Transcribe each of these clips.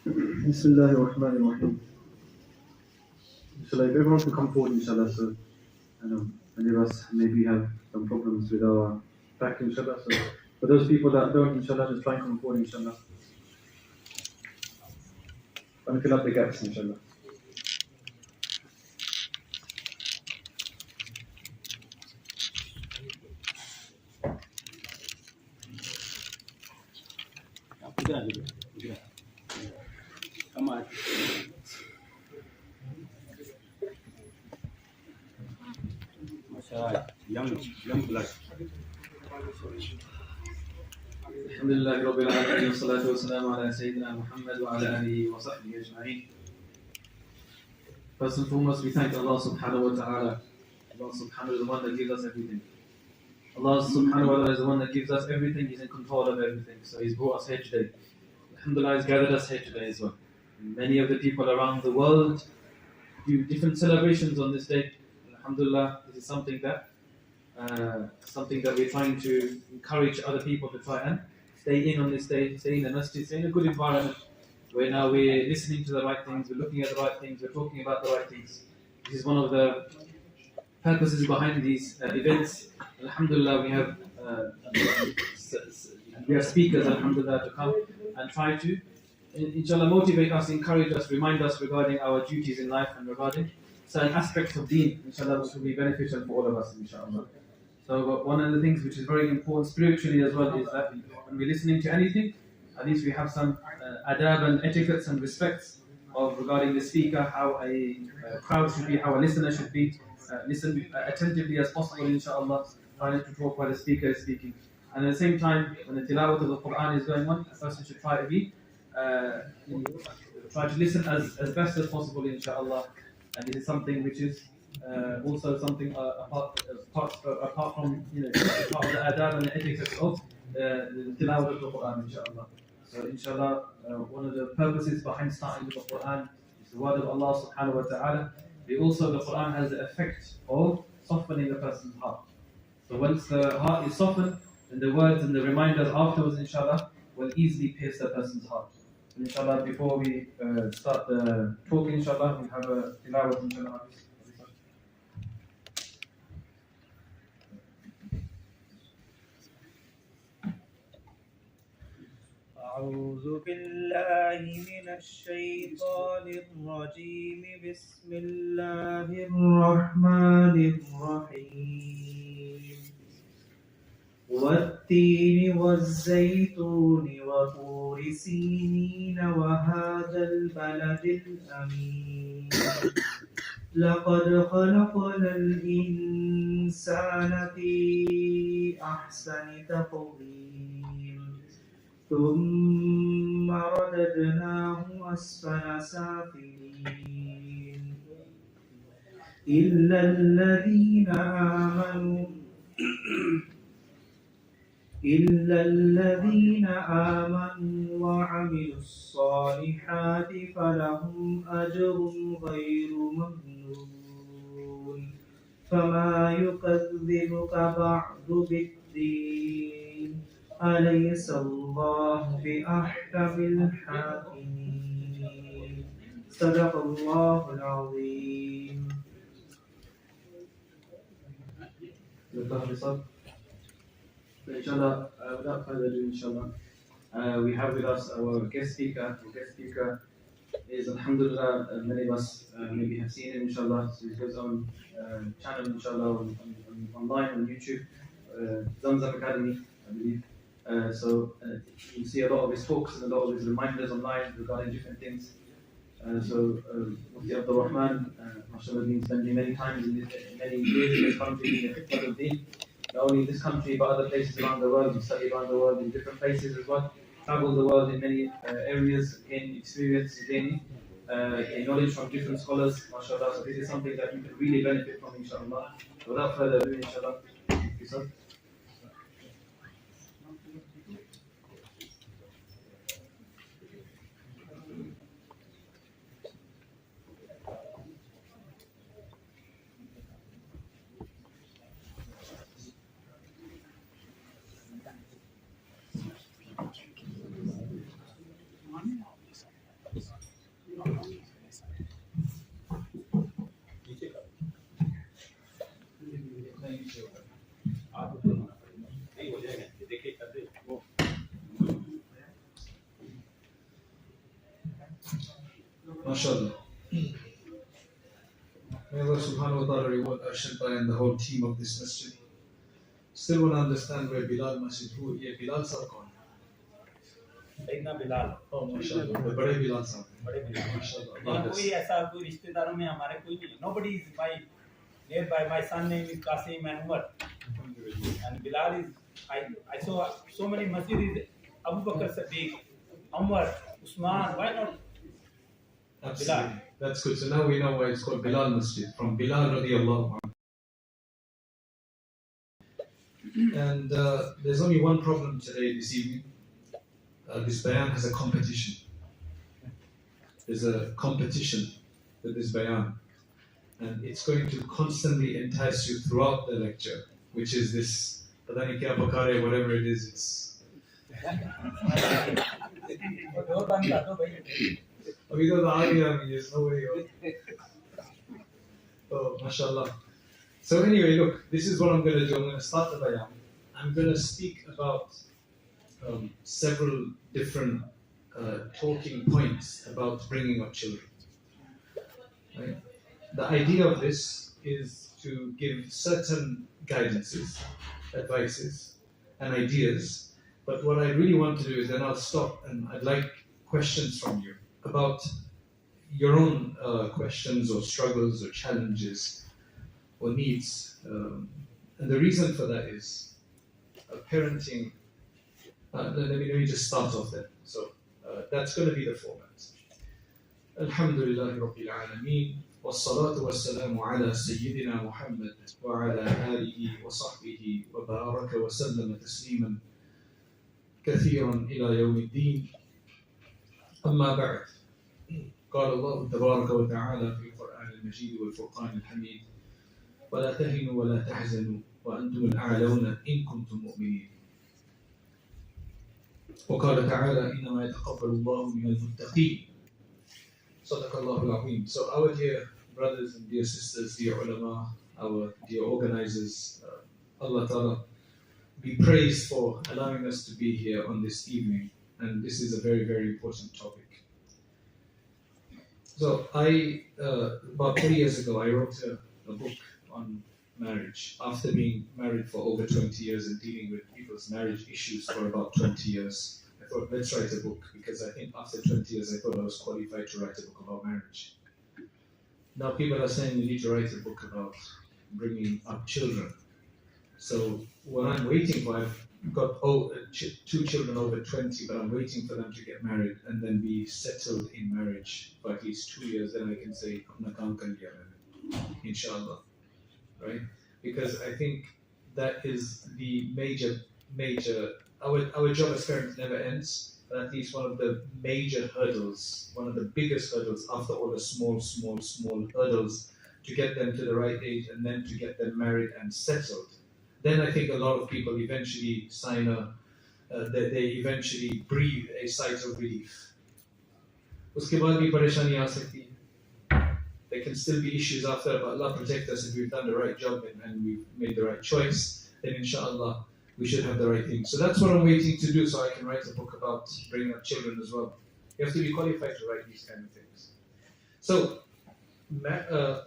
Bismillah ar-Rahman ar-Rahim. Inshallah, if everyone can come forward, inshallah, so I know many of us maybe have some problems with our back, inshallah. So for those people that don't, inshallah, just try and come forward, inshallah. And fill up the gaps, inshallah. Young blood. Alhamdulillah Rabbil Alameen, wassalatu wassalamu ala Sayyidina Muhammad wa ala alihi wa sahbihi ajma'in. First and foremost, we thank Allah subhanahu wa ta'ala. Allah subhanahu is the one that gives us everything. Allah subhanahu wa ta'ala is the one that gives us everything. He's in control of everything. So He's brought us here today. Alhamdulillah, He's gathered us here today as well. Many of the people around the world do different celebrations on this day. Alhamdulillah, this is something that we're trying to encourage other people to try and stay in on this day, stay in the masjid, stay in a good environment where now we're listening to the right things, we're looking at the right things, we're talking about the right things. This is one of the purposes behind these events. Alhamdulillah, we have speakers, alhamdulillah, to come and try to, inshallah, motivate us, encourage us, remind us regarding our duties in life and regarding certain aspects of deen, inshallah, which will be beneficial for all of us, inshallah. So one of the things which is very important spiritually as well is that when we're listening to anything, at least we have some adab and etiquettes and respects of regarding the speaker, how a crowd should be, how a listener should be. Listen attentively as possible, inshallah, trying to talk while the speaker is speaking. And at the same time, when the tilawat of the Quran is going on, a person should try to listen as best as possible, inshallah. And this is something which is also something apart from part of the adab and the ethics of the tilawat of the Quran, inshallah. So inshallah, one of the purposes behind starting with the Quran is the word of Allah subhanahu wa ta'ala. Also, the Quran has the effect of softening a person's heart. So once the heart is softened, then the words and the reminders afterwards, inshallah, will easily pierce the person's heart. And inshallah, before we start the talk, inshallah, we have a tilawat, inshallah. أعوذ بالله من الشيطان الرجيم بسم الله الرحمن الرحيم والتين والزيتون وطور سينين وهذا البلد الأمين لقد خلقنا الإنسان في أحسن تقويم ثم رددناه أسفل سافلين إلا الذين آمنوا وعملوا الصالحات فلهم أجر غير ممنون فما يكذبك بعد بالدين أليس الله بأحكم الحاكمين صدق الله العظيم. Inshallah, without further ado, inshallah, we have with us our guest speaker. Our guest speaker is, alhamdulillah, many of us maybe have seen him, inshallah. So he's got his own channel, inshallah, online on YouTube, Zamzam Academy, I believe. So you see a lot of his talks and a lot of his reminders online regarding different things. Mufti Abdur Rehman, mashallah, been spending many years in this country in the khidmat of deen. Not only in this country but other places around the world. You study around the world in different places as well. Travel the world in many areas, gain experience, gain knowledge from different scholars, mashallah. So this is something that you can really benefit from, inshallah. Without further ado, inshallah. Thank you, sir. MashaAllah. May Allah subhanahu wa ta'ala reward Arshad Bhai and the whole team of this masjid. Still want to understand where Bilal Masjid, who ye Bilal sahab kaun hai? इतना Bilal Oh, MashaAllah, the bade Bilal sahab. बड़े Bilal MashaAllah. यहाँ कोई ऐसा कोई रिश्तेदारों में हमारे कोई नहीं है nobody is my nearby my son name is Qasim and Umar and Bilal is I saw so many masjids Abu Bakr Siddiq Umar Usman why not Absolutely. That's good. So now we know why it's called Bilal Masjid, from Bilal radiallahu anhu. And there's only one problem today, this evening. This bayan has a competition. There's a competition with this bayan. And it's going to constantly entice you throughout the lecture, which is this, Padani kya pakare, whatever it is, it's... Abhi to aa gaya, there's no way. Oh, mashallah. So anyway, look, this is what I'm going to do. I'm going to start the bayan. I'm going to speak about several different talking points about bringing up children. Right? The idea of this is to give certain guidances, advices, and ideas. But what I really want to do is then I'll stop and I'd like questions from you about your own questions or struggles or challenges or needs. And the reason for that is parenting. Let me just start off there. So that's going to be the format. Alhamdulillah Rabbil Alameen. والصلاة والسلام على سيدنا محمد وعلى آله وصحبه وبارك وسلم تسليما كثيرا إلى يوم الدين. أما بعد. قال الله تبارك وتعالى في القرآن المجيد والفرقان الحميد ولا تهنوا ولا تحزنوا وأنتم الأعلون إن كنتم مؤمنين. وقال تعالى إنما يتقبل الله من المتقين. صدق الله العظيم. So our dear brothers and dear sisters, dear ulama, our dear organizers, Allah Ta'ala be praised for allowing us to be here on this evening. And this is a very, very important topic. So I, about 3 years ago, I wrote a book on marriage. After being married for over 20 years and dealing with people's marriage issues for about 20 years, I thought, let's write a book, because I think after 20 years, I thought I was qualified to write a book about marriage. Now people are saying you need to write a book about bringing up children. So what I'm waiting for, I've got 2 children over 20, but I'm waiting for them to get married and then be settled in marriage for at least 2 years. Then I can say, inshallah, right? Because I think that is the major, our job as parents never ends, but at least one of the major hurdles, one of the biggest hurdles after all the small hurdles to get them to the right age and then to get them married and settled. Then I think a lot of people eventually they eventually breathe a sigh of relief. Uske baad bhi pareshani aa sakti hai. There can still be issues after, but Allah protect us if we've done the right job and we've made the right choice, then inshallah we should have the right thing. So that's what I'm waiting to do, so I can write a book about bringing up children as well. You have to be qualified to write these kind of things. So,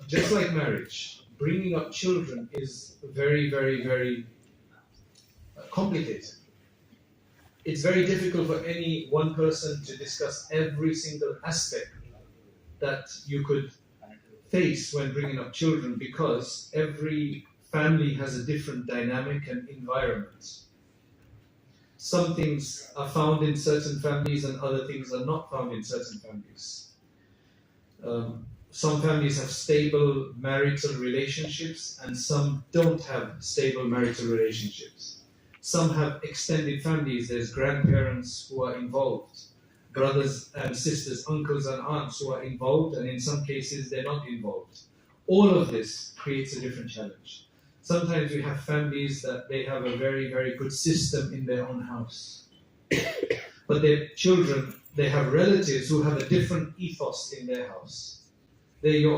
just like marriage, bringing up children is very, very, very complicated. It's very difficult for any one person to discuss every single aspect that you could face when bringing up children, because every family has a different dynamic and environment. Some things are found in certain families and other things are not found in certain families. Some families have stable marital relationships and some don't have stable marital relationships. Some have extended families. There's grandparents who are involved, brothers and sisters, uncles and aunts who are involved, and in some cases they're not involved. All of this creates a different challenge. Sometimes we have families that they have a very, very good system in their own house. But their children, they have relatives who have a different ethos in their house. They're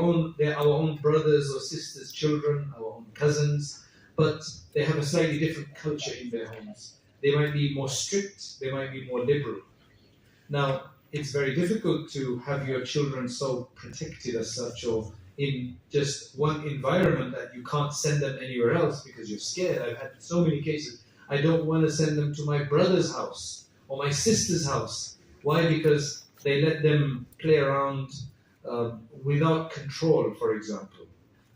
our own brothers or sisters' children, our own cousins, but they have a slightly different culture in their homes. They might be more strict, they might be more liberal. Now, it's very difficult to have your children so protected as such, or in just one environment that you can't send them anywhere else because you're scared. I've had so many cases. I don't want to send them to my brother's house or my sister's house. Why? Because they let them play around without control, for example.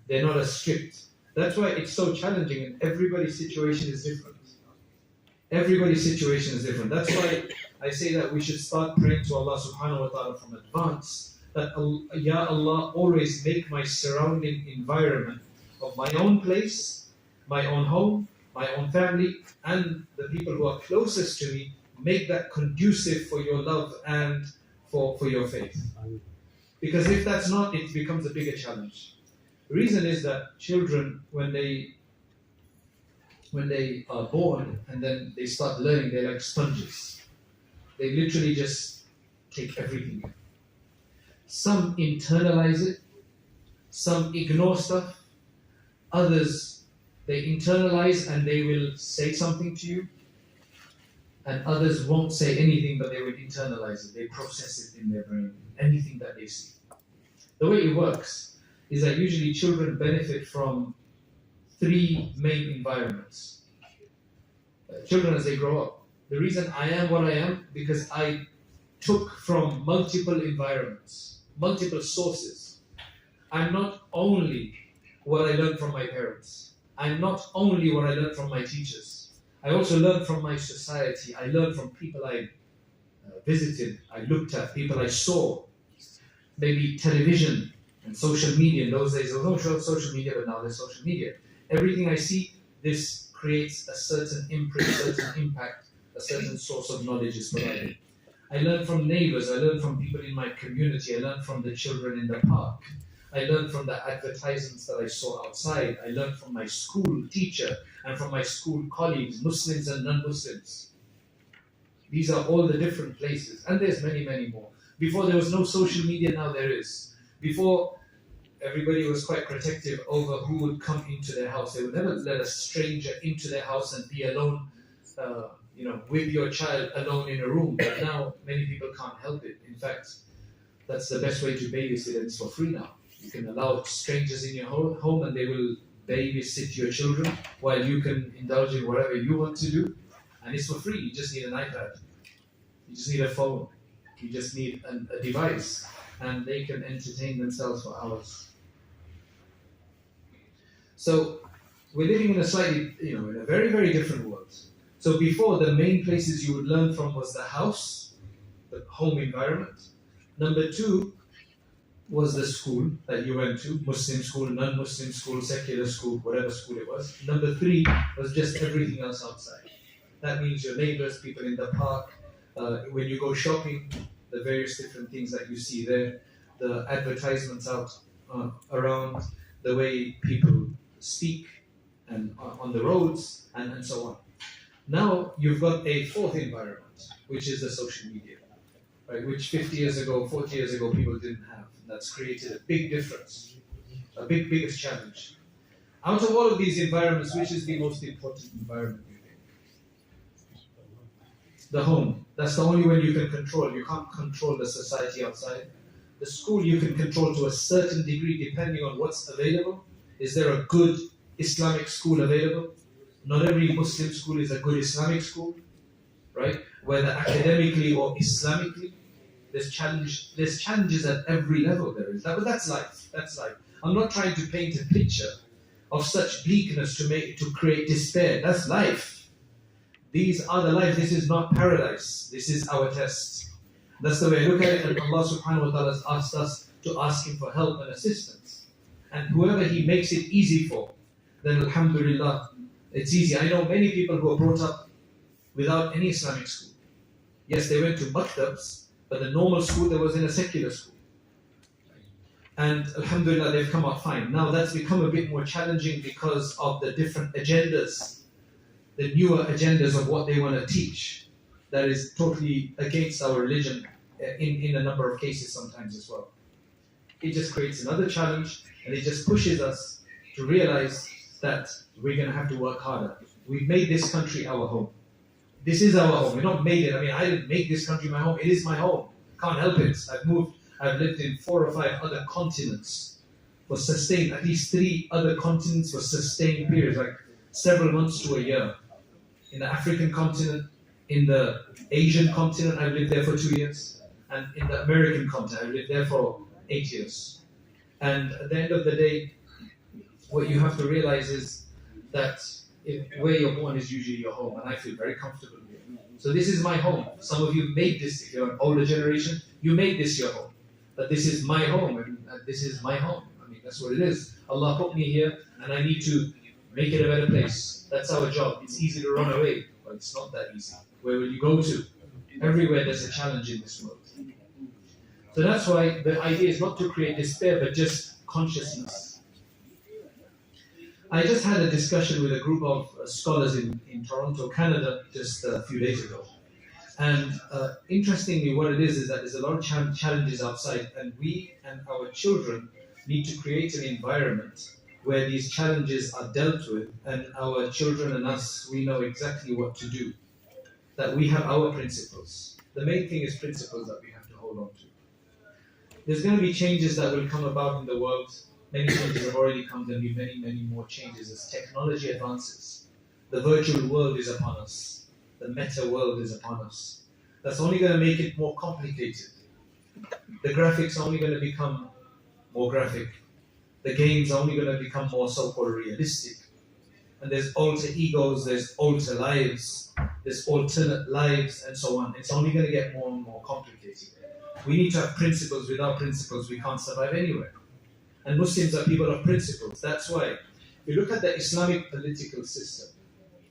They're not as strict. That's why it's so challenging, and everybody's situation is different. Everybody's situation is different. That's why I say that we should start praying to Allah subhanahu wa ta'ala from advance, that Ya Allah, always make my surrounding environment of my own place, my own home, my own family, and the people who are closest to me, make that conducive for your love and for your faith. Because if that's not, it becomes a bigger challenge. The reason is that children, when they are born and then they start learning, they're like sponges. They literally just take everything in. Some internalize it, some ignore stuff, others, they internalize and they will say something to you, and others won't say anything, but they will internalize it. They process it in their brain, anything that they see. The way it works is that usually children benefit from three main environments. Children as they grow up. The reason I am what I am, because I took from multiple environments, multiple sources. I'm not only what I learned from my parents. I'm not only what I learned from my teachers. I also learned from my society. I learned from people I visited, I looked at, people I saw. Maybe television and social media. In those days, there was no social media, but now there's social media. Everything I see, this creates a certain imprint, a certain impact, a certain source of knowledge is provided. I learned from neighbors, I learned from people in my community, I learned from the children in the park. I learned from the advertisements that I saw outside. I learned from my school teacher and from my school colleagues, Muslims and non-Muslims. These are all the different places, and there's many, many more. Before there was no social media, now there is. Before, everybody was quite protective over who would come into their house. They would never let a stranger into their house and be alone, with your child alone in a room. But now, many people can't help it. In fact, that's the best way to babysit, and it's for free now. You can allow strangers in your home and they will babysit your children while you can indulge in whatever you want to do. And it's for free. You just need an iPad. You just need a phone. You just need a device. And they can entertain themselves for hours. So we're living in a slightly, in a very, very different world. So before, the main places you would learn from was the house, the home environment. Number two was the school that you went to, Muslim school, non-Muslim school, secular school, whatever school it was. Number three was just everything else outside. That means your neighbors, people in the park, when you go shopping, the various different things that you see there, the advertisements out around, the way people speak and on the roads, and so on. Now you've got a fourth environment, which is the social media, right? Which 50 years ago, 40 years ago, people didn't have. That's created a big difference, a biggest challenge. Out of all of these environments, which is the most important environment, you think? The home. That's the only one you can control. You can't control the society outside. The school you can control to a certain degree, depending on what's available. Is there a good Islamic school available? Not every Muslim school is a good Islamic school, right? Whether academically or Islamically. There's challenges at every level there is. But that's life. That's life. I'm not trying to paint a picture of such bleakness to create despair. That's life. These are the life. This is not paradise. This is our test. That's the way I look at it. And Allah subhanahu wa ta'ala has asked us to ask Him for help and assistance. And whoever He makes it easy for, then alhamdulillah, it's easy. I know many people who are brought up without any Islamic school. Yes, they went to maktabs, but the normal school there was in a secular school. And alhamdulillah, they've come out fine. Now that's become a bit more challenging because of the different agendas, the newer agendas of what they want to teach. That is totally against our religion in a number of cases sometimes as well. It just creates another challenge, and it just pushes us to realize that we're going to have to work harder. We've made this country our home. This is our home. We're not made it. I didn't make this country my home. It is my home. Can't help it. I've lived in 4 or 5 other continents for sustained, at least 3 other continents for sustained periods, like several months to a year. In the African continent, in the Asian continent, I've lived there for 2 years, and in the American continent, I've lived there for 8 years. And at the end of the day, what you have to realize is that where you're born is usually your home, and I feel very comfortable here. So this is my home. Some of you made this, if you're an older generation, you made this your home. But this is my home, and this is my home. I mean, that's what it is. Allah put me here, and I need to make it a better place. That's our job. It's easy to run away, but it's not that easy. Where will you go to? Everywhere there's a challenge in this world. So that's why the idea is not to create despair, but just consciousness. I just had a discussion with a group of scholars in Toronto, Canada, just a few days ago. And interestingly, what it is that there's a lot of challenges outside, and we and our children need to create an environment where these challenges are dealt with, and our children and us, we know exactly what to do. That we have our principles. The main thing is principles that we have to hold on to. There's going to be changes that will come about in the world. Many changes have already come. There will be many, many more changes as technology advances. The virtual world is upon us. The meta world is upon us. That's only going to make it more complicated. The graphics are only going to become more graphic. The games are only going to become more so-called realistic. And there's alter egos, there's alter lives, there's alternate lives, and so on. It's only going to get more and more complicated. We need to have principles. Without principles, we can't survive anywhere. And Muslims are people of principles. That's why, if you look at the Islamic political system,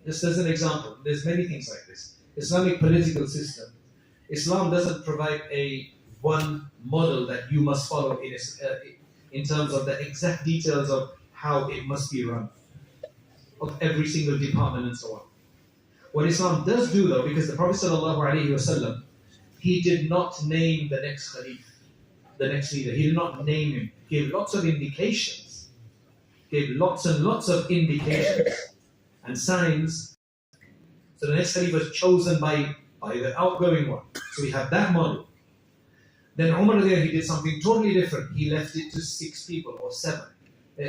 just as an example, there's many things like this. Islamic political system, Islam doesn't provide a one model that you must follow in terms of the exact details of how it must be run, of every single department and so on. What Islam does do though, because the Prophet ﷺ, he did not name the next Khalif, the next leader. He did not name him. He gave lots of indications. Gave lots and lots of indications and signs. So the next Khalif was chosen by the outgoing one. So we have that model. Then Umar there, he did something totally different. He left it to 6 people or 7.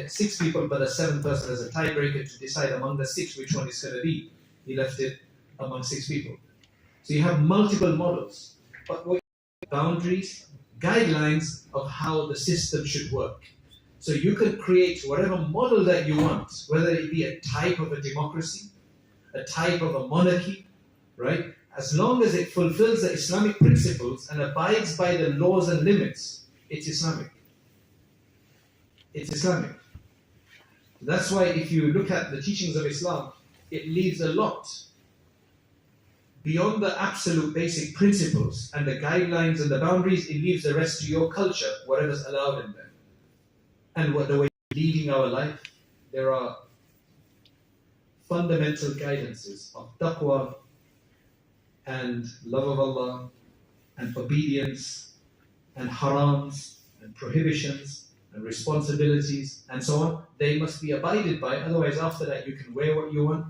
6 people, but the 7th person as a tiebreaker to decide among the 6 which one is going to be. He left it among 6 people. So you have multiple models. But what boundaries, guidelines of how the system should work. So you can create whatever model that you want, whether it be a type of a democracy, a type of a monarchy, right? As long as it fulfills the Islamic principles and abides by the laws and limits, it's Islamic. It's Islamic. That's why if you look at the teachings of Islam, it leaves a lot beyond the absolute basic principles and the guidelines and the boundaries. It leaves the rest to your culture, whatever's allowed in them. And what the way we're leading our life, there are fundamental guidances of taqwa and love of Allah and obedience and harams and prohibitions and responsibilities and so on. They must be abided by. Otherwise, after that, you can wear what you want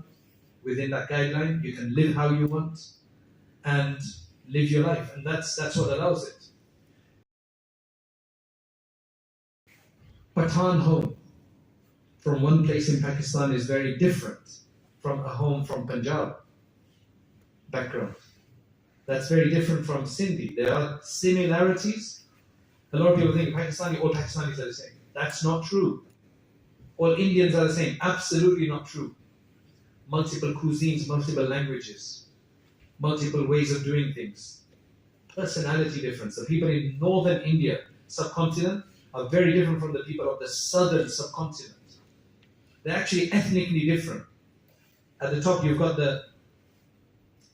within that guideline. You can live how you want and live your life. And that's what allows it. Pathan home from one place in Pakistan is very different from a home from Punjab background. That's very different from Sindhi. There are similarities. A lot of people think all Pakistanis are the same. That's not true. All Indians are the same. Absolutely not true. Multiple cuisines, multiple languages, multiple ways of doing things. Personality difference. The people in northern India, subcontinent, are very different from the people of the southern subcontinent. They're actually ethnically different. At the top, you've got the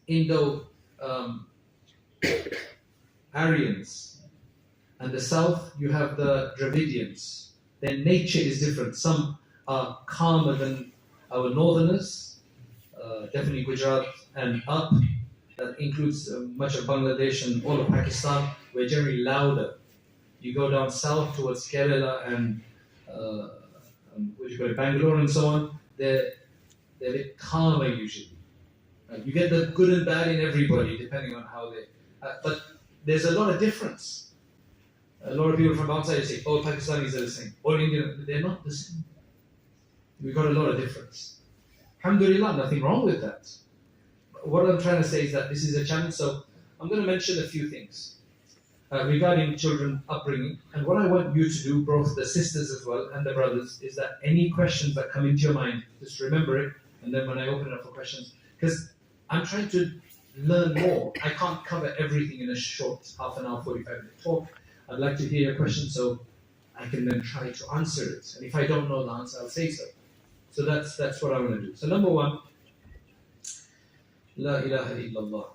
Indo-Aryans. And the south, you have the Dravidians. Their nature is different. Some are calmer than our northerners, definitely Gujarat and up. That includes much of Bangladesh and all of Pakistan. We're generally louder. You go down south towards Kerala and Bangalore and so on, they're a bit calmer usually. You get the good and bad in everybody, depending on how they. But there's a lot of difference. A lot of people from outside say, all Pakistanis are the same. All Indian, they're not the same. We've got a lot of difference. Alhamdulillah, nothing wrong with that. What I'm trying to say is that this is a challenge, so I'm going to mention a few things regarding children upbringing. And what I want you to do, both the sisters as well and the brothers, is that any questions that come into your mind, just remember it, and then when I open it up for questions, because I'm trying to learn more. I can't cover everything in a short half an hour, 45-minute talk. I'd like to hear your question so I can then try to answer it. And if I don't know the answer, I'll say so. So that's what I want to do. So number one, La ilaha illallah.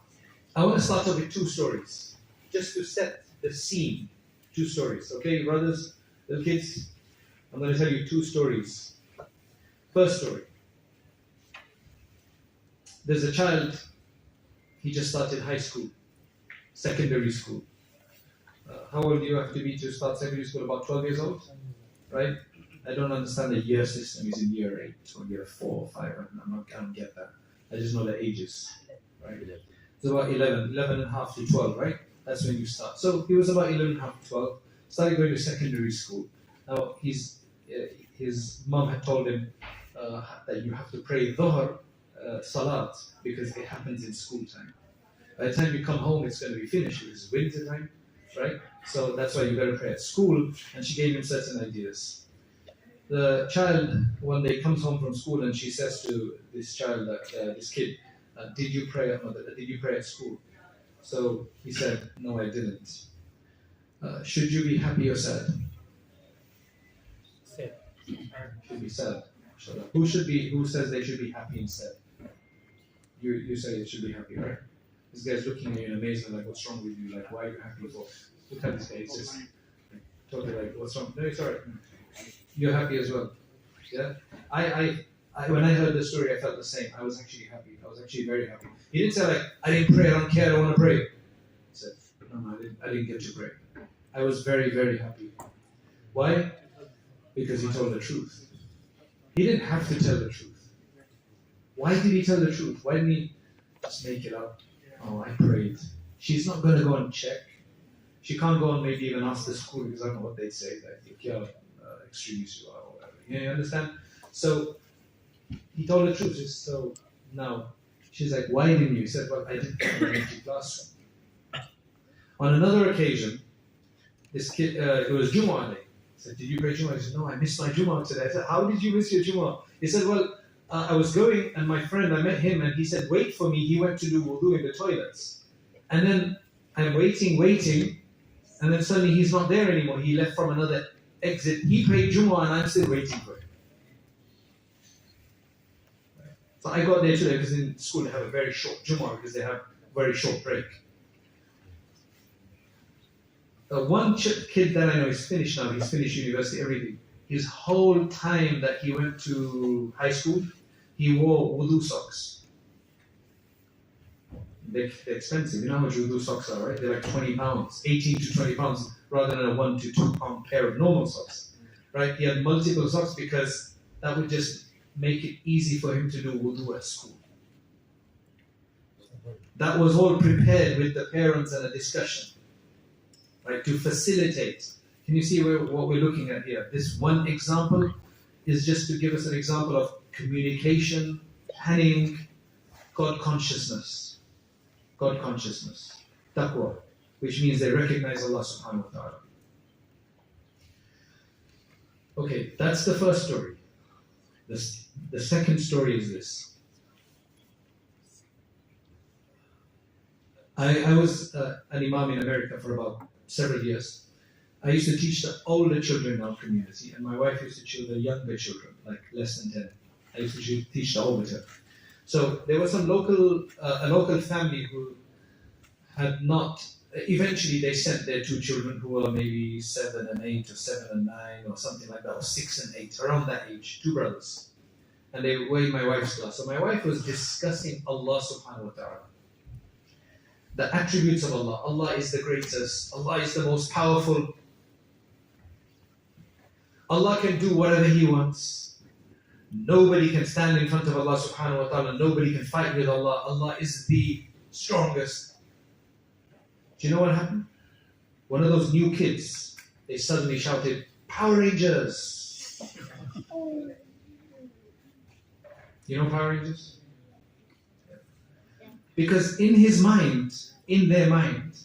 I want to start off with two stories, just to set the scene. Two stories, okay, brothers, little kids? I'm going to tell you two stories. First story. There's a child, he just started high school, secondary school. How old do you have to be to start secondary school? About 12 years old, right? I don't understand the year system. He's in year 8 or year 4 or 5. I don't get that. I just know the ages, right? It's about 11 and a half to 12, right? That's when you start. So he was about 11 and a half to 12, started going to secondary school. Now, his mom had told him that you have to pray Dhuhr, Salat, because it happens in school time. By the time you come home, it's going to be finished. It's winter time, right? So that's why you got to pray at school. And she gave him certain ideas. The child, one day, comes home from school and she says to this child, this kid, did you pray at mother? Did you pray at school? So he said, no, I didn't. Should you be happy or sad? Sad. Should be sad. Who says they should be happy instead? You say it should be happy, right? This guy's looking at you in amazement, like, what's wrong with you? Like, why are you happy for? Look at this guy, he's just totally like, what's wrong? No, it's alright. You're happy as well. Yeah? When I heard the story, I felt the same. I was actually happy. I was actually very happy. He didn't say like, I didn't pray, I don't care, I don't want to pray. He said, no, I didn't get to pray. I was very, very happy. Why? Because he told the truth. He didn't have to tell the truth. Why did he tell the truth? Why didn't he just make it up? Oh, I prayed. She's not going to go and check. She can't go and maybe even ask the school because I don't know what they'd say. Like, you're extremist you are or whatever. You understand? So he told the truth. So now she's like, why didn't you? He said, well, I didn't come to the classroom. On another occasion, this kid, it was Jumu'ah day. I said, did you pray Jumu'ah? He said, no, I missed my Jumu'ah today. I said, how did you miss your Jumu'ah? He said, well, I was going and my friend, I met him and he said, wait for me. He went to do wudu in the toilets. And then I'm waiting, and then suddenly he's not there anymore. He left from another exit. He prayed Jumu'ah and I'm still waiting for him. So I got there today because in school they have a very short Jumu'ah because they have very short break. One kid that I know is finished now. He's finished university, everything. His whole time that he went to high school, he wore wudu socks. They're expensive. You know how much wudu socks are, right? They're like 20 pounds, 18 to 20 pounds, rather than a 1 to 2 pound pair of normal socks. Right? He had multiple socks because that would just make it easy for him to do wudu at school. That was all prepared with the parents and a discussion, right, to facilitate. Can you see what we're looking at here? This one example is just to give us an example of communication, planning, God consciousness, taqwa, which means they recognize Allah subhanahu wa ta'ala. Okay, that's the first story. The second story is this. I was an imam in America for about several years. I used to teach the older children in our community, and my wife used to teach the younger children, like less than 10. I used to teach the older children. So there was a local family who had not, eventually they sent their two children who were maybe 7 and 8 or 7 and 9 or something like that, or 6 and 8, around that age, two brothers. And they were in my wife's class. So my wife was discussing Allah subhanahu wa ta'ala. The attributes of Allah. Allah is the greatest. Allah is the most powerful. Allah can do whatever He wants. Nobody can stand in front of Allah subhanahu wa ta'ala. Nobody can fight with Allah. Allah is the strongest. Do you know what happened? One of those new kids, they suddenly shouted, Power Rangers! You know Power Rangers? Because in his mind, in their mind,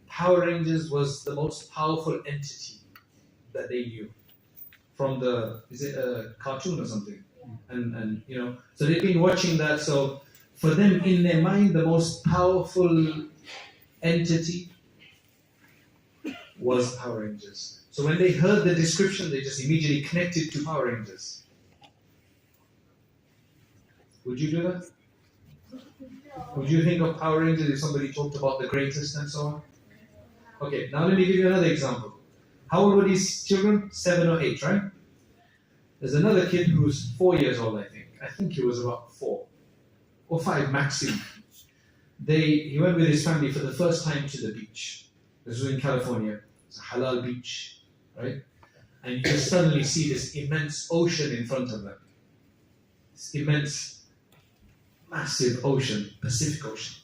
Power Rangers was the most powerful entity that they knew. From is it a cartoon or something? And you know, so they've been watching that, so for them, in their mind, the most powerful entity was Power Rangers. So when they heard the description, they just immediately connected to Power Rangers. Would you do that? Would you think of Power Rangers if somebody talked about the greatest and so on? Okay, now let me give you another example. How old were these children? 7 or 8, right? There's another kid who's 4 years old, I think. I think he was about 4 or 5 maximum. He went with his family for the first time to the beach. This was in California. It's a halal beach, right? And you just suddenly see this immense ocean in front of them. This immense, massive ocean, Pacific Ocean.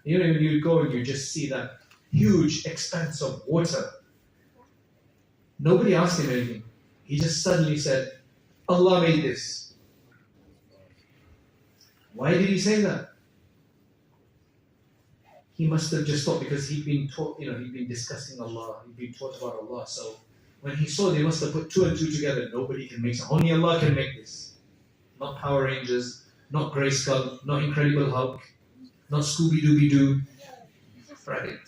You know, when you go and you just see that huge expanse of water. Nobody asked him anything. He just suddenly said, Allah made this. Why did he say that? He must have just thought, because he'd been taught, you know, he'd been discussing Allah, he'd been taught about Allah. So when he saw, they must have put 2 and 2 together. Nobody can make it. Only Allah can make this. Not Power Rangers, not Grayskull, not Incredible Hulk, not Scooby-Dooby-Doo. Right?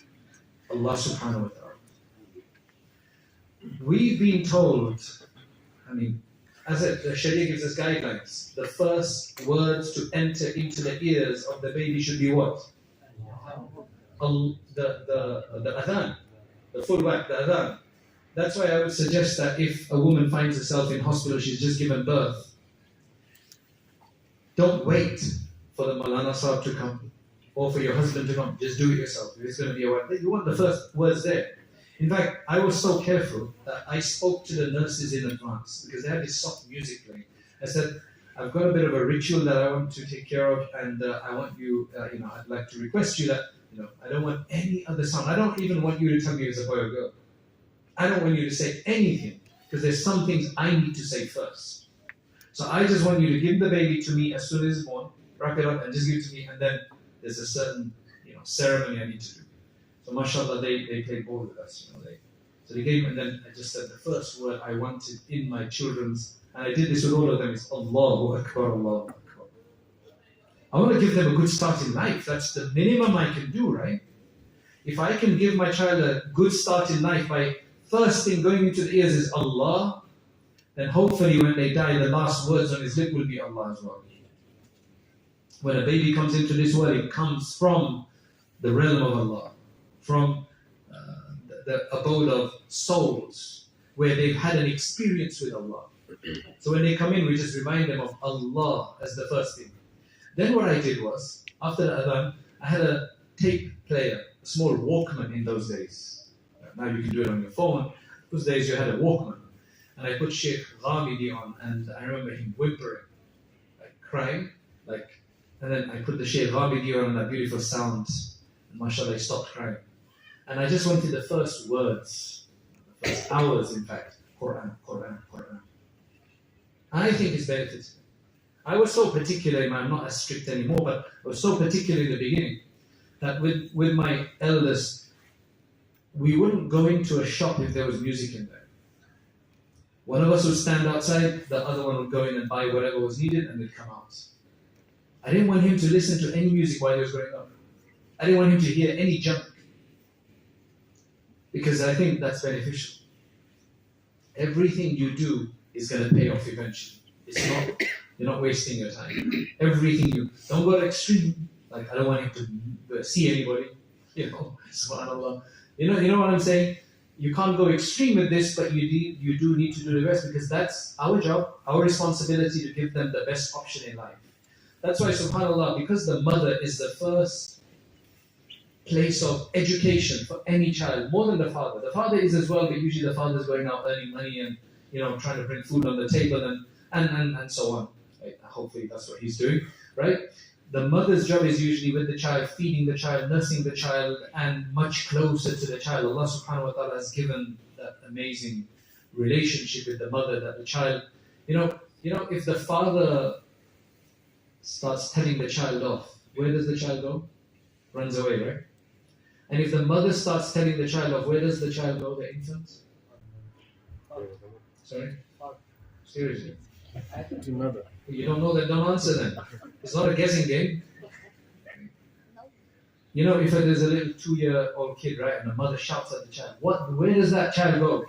Allah subhanahu wa ta'ala. We've been told, I mean, as the Sharia gives us guidelines, the first words to enter into the ears of the baby should be what? The adhan, the full whack, the adhan. That's why I would suggest that if a woman finds herself in hospital, she's just given birth, don't wait for the Malana Sahib to come or for your husband to come. Just do it yourself. It's going to be a while. You want the first words there. In fact, I was so careful that I spoke to the nurses in advance because they had this soft music playing. I said, I've got a bit of a ritual that I want to take care of, and I want you, I'd like to request you that, I don't want any other sound. I don't even want you to tell me it's a boy or girl. I don't want you to say anything because there's some things I need to say first. So I just want you to give the baby to me as soon as it's born, wrap it up and just give it to me, and then there's a certain ceremony I need to do. So mashallah, they played ball with us. So they gave, and then I just said the first word I wanted in my children's, and I did this with all of them, is Allahu Akbar, Allahu Akbar. I want to give them a good start in life. That's the minimum I can do, right? If I can give my child a good start in life by first thing going into the ears is Allah, then hopefully when they die, the last words on his lip will be Allah as well. When a baby comes into this world, it comes from the realm of Allah, from the abode of souls, where they've had an experience with Allah. So when they come in, we just remind them of Allah as the first thing. Then what I did was, after the adhan, I had a tape player, a small Walkman in those days. Now you can do it on your phone. Those days you had a Walkman. And I put Sheikh Ghamidi on, and I remember him whimpering, like crying, and then I put the Sheikh Ghamidi on, and that beautiful sound, and mashallah, he stopped crying. And I just wanted the first words, the first hours in fact, Quran, Quran, Quran. I think it's benefited. I was so particular, I'm not as strict anymore, but I was so particular in the beginning that with my eldest, we wouldn't go into a shop if there was music in there. One of us would stand outside, the other one would go in and buy whatever was needed, and they'd come out. I didn't want him to listen to any music while he was growing up. I didn't want him to hear any junk, because I think that's beneficial. Everything you do is going to pay off eventually. You're not wasting your time. Everything you don't go to extreme. Like I don't want him to see anybody. Subhanallah. You know what I'm saying? You can't go extreme with this, but you do need to do the best, because that's our job, our responsibility to give them the best option in life. That's why, subhanAllah, because the mother is the first place of education for any child, more than the father. The father is as well, but usually the father is going out earning money and trying to bring food on the table and so on. Right? Hopefully that's what he's doing, right? the mother's job is usually with the child, feeding the child, nursing the child, and much closer to the child. Allah subhanahu wa ta'ala has given that amazing relationship with the mother that the child, if the father starts telling the child off, where does the child go? Runs away, right? And if the mother starts telling the child off, where does the child go, the infant? Sorry? Seriously? You don't know that, don't answer then. It's not a guessing game. If there's a little 2-year-old kid, right, and the mother shouts at the child, where does that child go?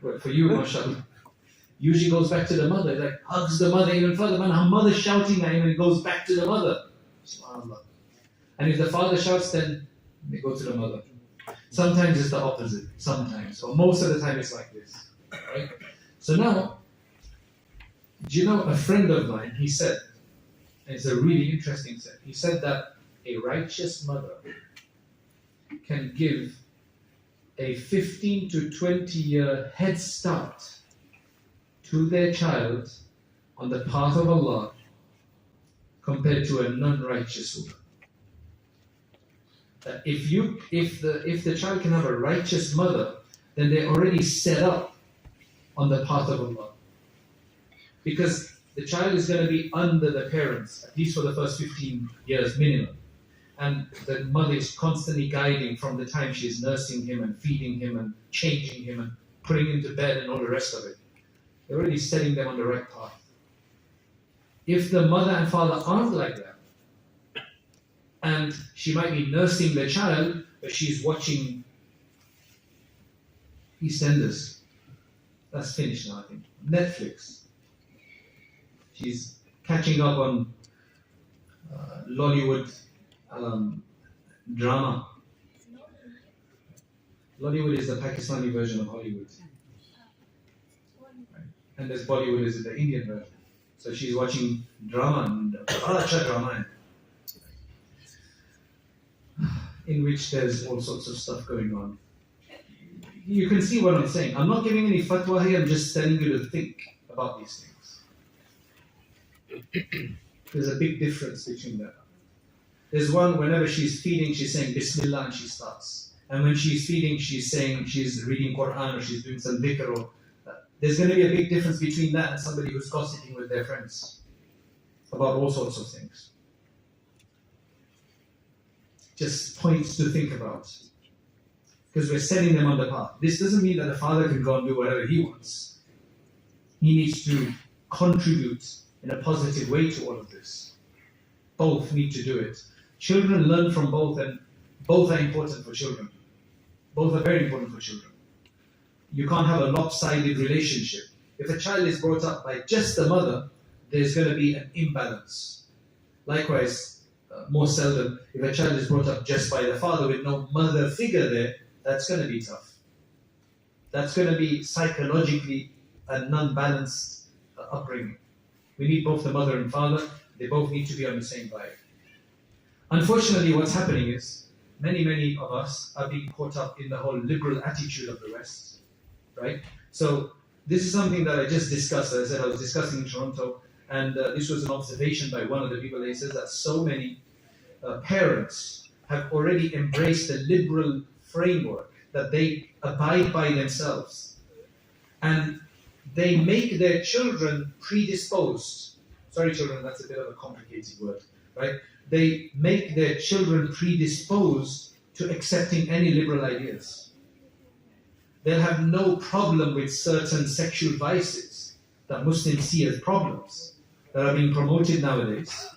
Well, for you, mashallah. Usually goes back to the mother, like hugs the mother even further. Man, her mother's shouting at him and it goes back to the mother. SubhanAllah. And if the father shouts, then they go to the mother. Sometimes it's the opposite, sometimes. Or most of the time it's like this. Right? So now, do you know a friend of mine, he said, and it's a really interesting set, he said that a righteous mother can give a 15 to 20 year head start to their child on the path of Allah compared to a non-righteous woman. That if the child can have a righteous mother, then they're already set up on the path of Allah. Because the child is going to be under the parents, at least for the first 15 years minimum. And the mother is constantly guiding from the time she is nursing him and feeding him and changing him and putting him to bed and all the rest of it. They're already setting them on the right path. If the mother and father aren't like that, and she might be nursing the child, but she's watching EastEnders. That's finished now, I think. Netflix. She's catching up on Lollywood drama. Lollywood is the Pakistani version of Hollywood. Right? And there's Bollywood is the Indian version. So she's watching drama and drama in which there's all sorts of stuff going on. You can see what I'm saying. I'm not giving any fatwa here, I'm just telling you to think about these things. There's a big difference between that. There's one, whenever she's feeding, she's saying Bismillah and she starts. And when she's feeding, she's saying she's reading Quran or she's doing some dhikr. Or, there's going to be a big difference between that and somebody who's gossiping with their friends about all sorts of things. Just points to think about. Because we're setting them on the path. This doesn't mean that the father can go and do whatever he wants. He needs to contribute in a positive way to all of this. Both need to do it. Children learn from both, and both are important for children. Both are very important for children. You can't have a lopsided relationship. If a child is brought up by just the mother, there's going to be an imbalance. Likewise, more seldom, if a child is brought up just by the father with no mother figure there, that's going to be tough. That's going to be psychologically a non-balanced upbringing. We need both the mother and father. They both need to be on the same vibe. Unfortunately, what's happening is many of us are being caught up in the whole liberal attitude of the West, right? So this is something that I just discussed. As I said, I was discussing in Toronto, and this was an observation by one of the people. He says that so many parents have already embraced the liberal framework that they abide by themselves, and they make their children predisposed. Sorry, children, that's a bit of a complicated word, right? They make their children predisposed to accepting any liberal ideas. They'll have no problem with certain sexual vices that Muslims see as problems that are being promoted nowadays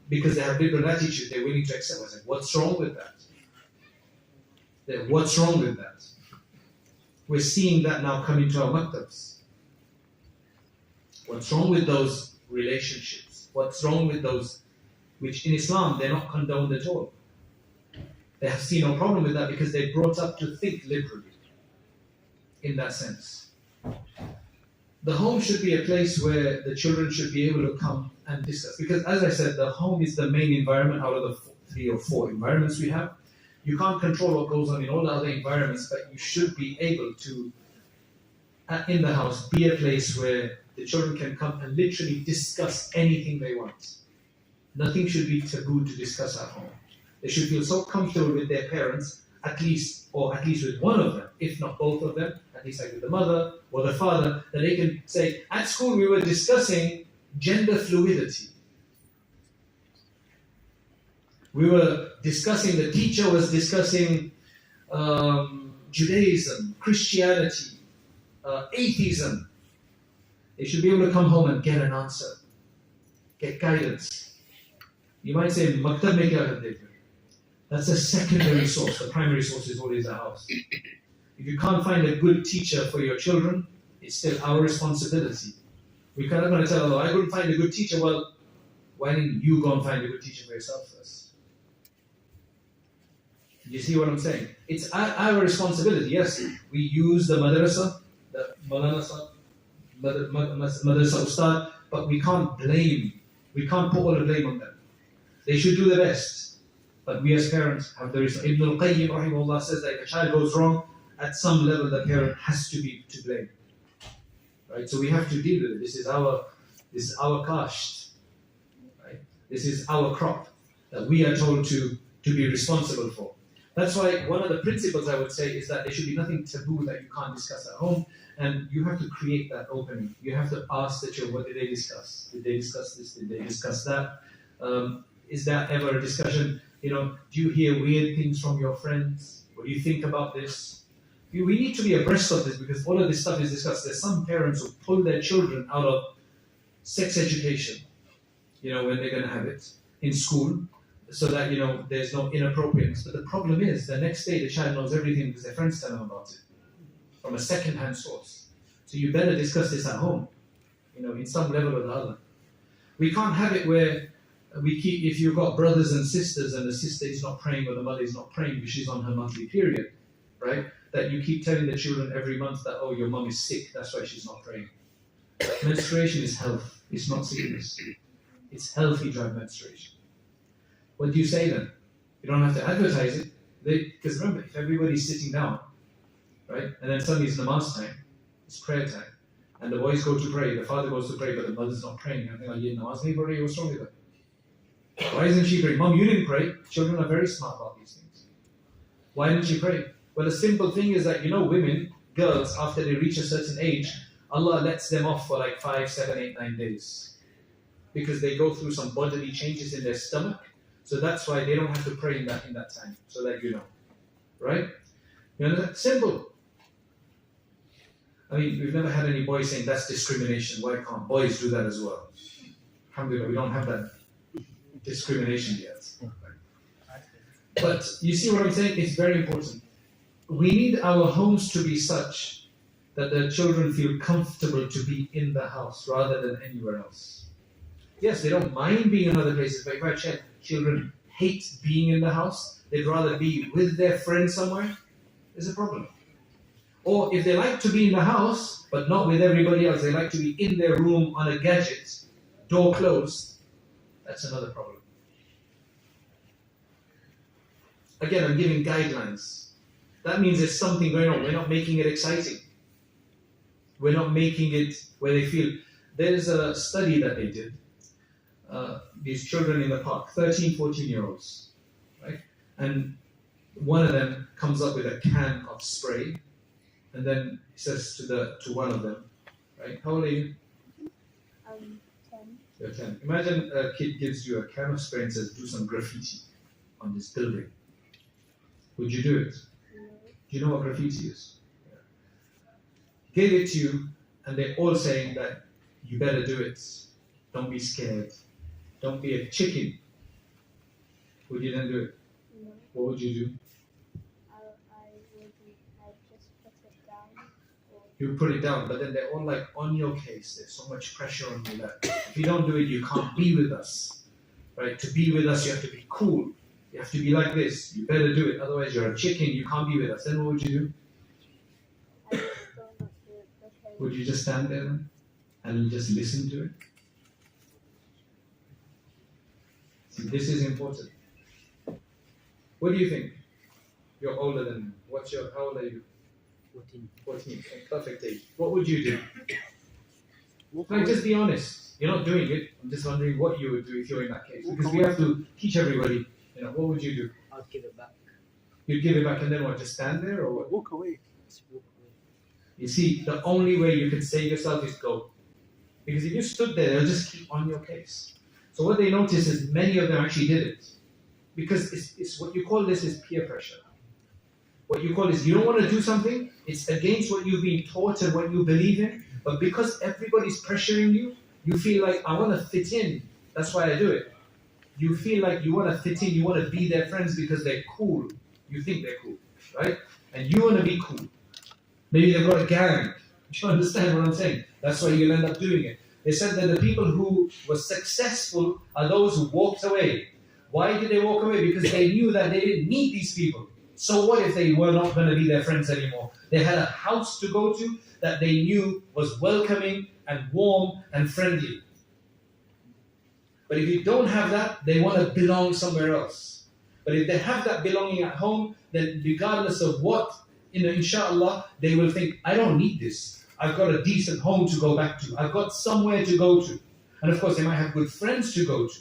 because they have liberal attitude. They're willing to accept. I said, what's wrong with that? What's wrong with that? We're seeing that now come into our maktabs. What's wrong with those relationships? What's wrong with those which in Islam they're not condoned at all? They have seen no problem with that because they're brought up to think liberally in that sense. The home should be a place where the children should be able to come and discuss. Because as I said, the home is the main environment out of the 3 or 4 environments we have. You can't control what goes on in all the other environments, but you should be able to, in the house, be a place where the children can come and literally discuss anything they want. Nothing should be taboo to discuss at home. They should feel so comfortable with their parents, at least with one of them, if not both of them, at least like with the mother or the father, that they can say, at school we were discussing gender fluidity. We were discussing, the teacher was discussing Judaism, Christianity, atheism. They should be able to come home and get an answer, get guidance. You might say, Maktab mein kya karte hai? That's a secondary source. The primary source is always the house. If you can't find a good teacher for your children, it's still our responsibility. We cannot going to tell, I couldn't find a good teacher. Well, why didn't you go and find a good teacher for yourself first? You see what I'm saying? It's our responsibility. Yes, we use the madrasa, the madrasa ustad, but we can't blame. We can't put all the blame on them. They should do the best. But we as parents have the responsibility. Ibn al-Qayyim rahimahullah says that if a child goes wrong, at some level the parent has to be to blame. Right? So we have to deal with it. This is our kasht. Right? This is our crop that we are told to be responsible for. That's why one of the principles I would say is that there should be nothing taboo that you can't discuss at home, and you have to create that opening. You have to ask the children, what did they discuss? Did they discuss this? Did they discuss that? Is there ever a discussion? Do you hear weird things from your friends? What do you think about this? We need to be abreast of this because all of this stuff is discussed. There's some parents who pull their children out of sex education, when they're going to have it in school, so that, there's no inappropriateness. But the problem is, the next day the child knows everything because their friends tell them about it from a second-hand source. So you better discuss this at home, in some level or the other. We can't have it where if you've got brothers and sisters and the sister is not praying or the mother is not praying because she's on her monthly period, right? That you keep telling the children every month that, oh, your mom is sick, that's why she's not praying. Menstruation is health, it's not sickness. It's healthy drive menstruation. What do you say then? You don't have to advertise it. Because remember, if everybody's sitting down, right, and then suddenly it's namaz time, it's prayer time, and the boys go to pray, the father goes to pray, but the mother's not praying. I think, namaz nahi pad rahi, what's wrong with her? Why isn't she praying? Mom, you didn't pray. Children are very smart about these things. Why didn't she pray? Well, the simple thing is that, women, girls, after they reach a certain age, Allah lets them off for like 5, 7, 8, 9 days. Because they go through some bodily changes in their stomach. So that's why they don't have to pray in that time. So that you know. Right? You understand? Simple. I mean, we've never had any boys saying that's discrimination. Why can't boys do that as well? Alhamdulillah, we don't have that discrimination yet. But you see what I'm saying? It's very important. We need our homes to be such that the children feel comfortable to be in the house rather than anywhere else. Yes, they don't mind being in other places, but if I check, children hate being in the house, they'd rather be with their friends somewhere, there's a problem. Or if they like to be in the house, but not with everybody else, they like to be in their room on a gadget, door closed, that's another problem. Again, I'm giving guidelines. That means there's something going on. We're not making it exciting. We're not making it where they feel. There's a study that they did. These children in the park, 13, 14-year-olds, right? And one of them comes up with a can of spray, and then he says to one of them, right? How old are you? 10. You're 10. Imagine a kid gives you a can of spray and says, do some graffiti on this building. Would you do it? No. Do you know what graffiti is? Yeah. He gave it to you, and they're all saying that you better do it. Don't be scared. Don't be a chicken. Would you then do it? No. What would you do? I'd just put it down. You put it down, but then they're all like on your case. There's so much pressure on you that if you don't do it, you can't be with us. Right? To be with us, you have to be cool. You have to be like this. You better do it. Otherwise, you're a chicken. You can't be with us. Then what would you do? I just don't want to do it because Would you just stand there and just listen to it? See, this is important. What do you think? You're older than me. How old are you? 14. 14. Perfect age. What would you do? Like, just be honest. You're not doing it. I'm just wondering what you would do if you're in that case. Because we have to teach everybody. What would you do? I'll give it back. You'd give it back and then what? Just stand there or what? Walk away. Just walk away. You see, the only way you can save yourself is go. Because if you stood there, they'll just keep on your case. So what they notice is many of them actually did it. Because it's what you call this is peer pressure. What you call is you don't want to do something, it's against what you've been taught and what you believe in, but because everybody's pressuring you, you feel like, I want to fit in. That's why I do it. You feel like you want to fit in, you want to be their friends because they're cool. You think they're cool, right? And you want to be cool. Maybe they've got a gang. Do you understand what I'm saying? That's why you'll end up doing it. They said that the people who were successful are those who walked away. Why did they walk away? Because they knew that they didn't need these people. So what if they were not going to be their friends anymore? They had a house to go to that they knew was welcoming and warm and friendly. But if you don't have that, they want to belong somewhere else. But if they have that belonging at home, then regardless of what, inshallah, they will think, I don't need this. I've got a decent home to go back to. I've got somewhere to go to. And of course, they might have good friends to go to.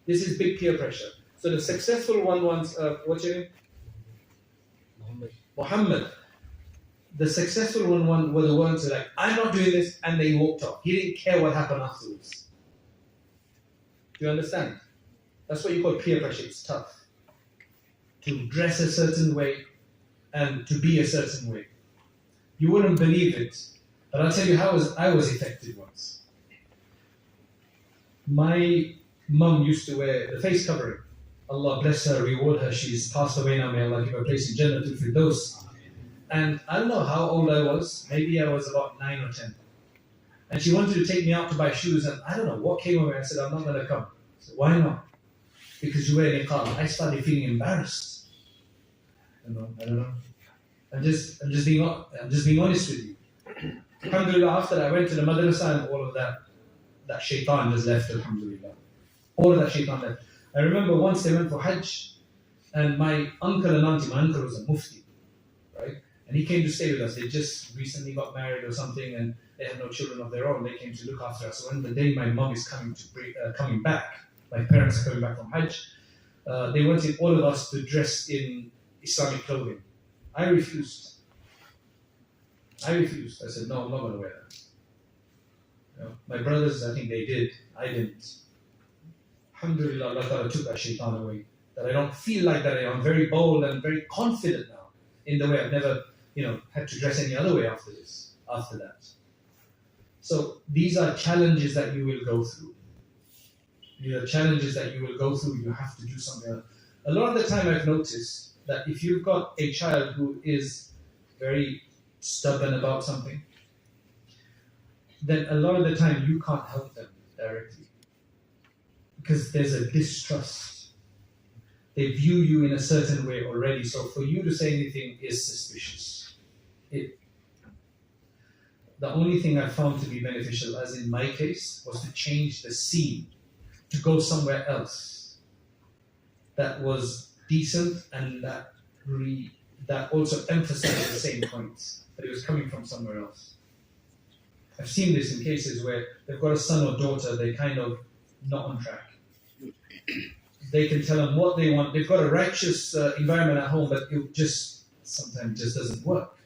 This is big peer pressure. So the successful one wants, what's your name? Muhammad. The successful one were the ones who were like, I'm not doing this, and they walked off. He didn't care what happened afterwards. Do you understand? That's what you call peer pressure. It's tough. To dress a certain way and to be a certain way. You wouldn't believe it, but I'll tell you how I was affected once. My mum used to wear the face covering. Allah bless her, reward her. She's passed away now. May Allah give her a place in Jannatul Firdaus. And I don't know how old I was. Maybe I was about 9 or 10. And she wanted to take me out to buy shoes, and I don't know what came over me. I said, I'm not going to come. I said, why not? Because you wear niqab. I started feeling embarrassed. I don't know. I'm just being honest with you. Alhamdulillah, after that, I went to the madrasa and all of that shaitan just left, alhamdulillah. All of that shaitan left. I remember once they went for Hajj, and my uncle and auntie, my uncle was a mufti, right? And he came to stay with us. They just recently got married or something, and they had no children of their own. They came to look after us. So when the day my mom is coming back, my parents are coming back from Hajj, they wanted all of us to dress in Islamic clothing. I refused. I said, no, I'm not going to wear that. My brothers, I think they did. I didn't. Alhamdulillah, Allah Ta'ala took that shaitan away. That I don't feel like that. I'm very bold and very confident now in the way. I've never, had to dress any other way after that. So these are challenges that you will go through. These are challenges that you will go through. You have to do something else. A lot of the time I've noticed that if you've got a child who is very stubborn about something, then a lot of the time you can't help them directly. Because there's a distrust. They view you in a certain way already, so for you to say anything is suspicious. The only thing I found to be beneficial, as in my case, was to change the scene, to go somewhere else that was decent and that also emphasized the same points, but it was coming from somewhere else. I've seen this in cases where they've got a son or daughter, they're kind of not on track. They can tell them what they want. They've got a righteous environment at home, but it sometimes just doesn't work.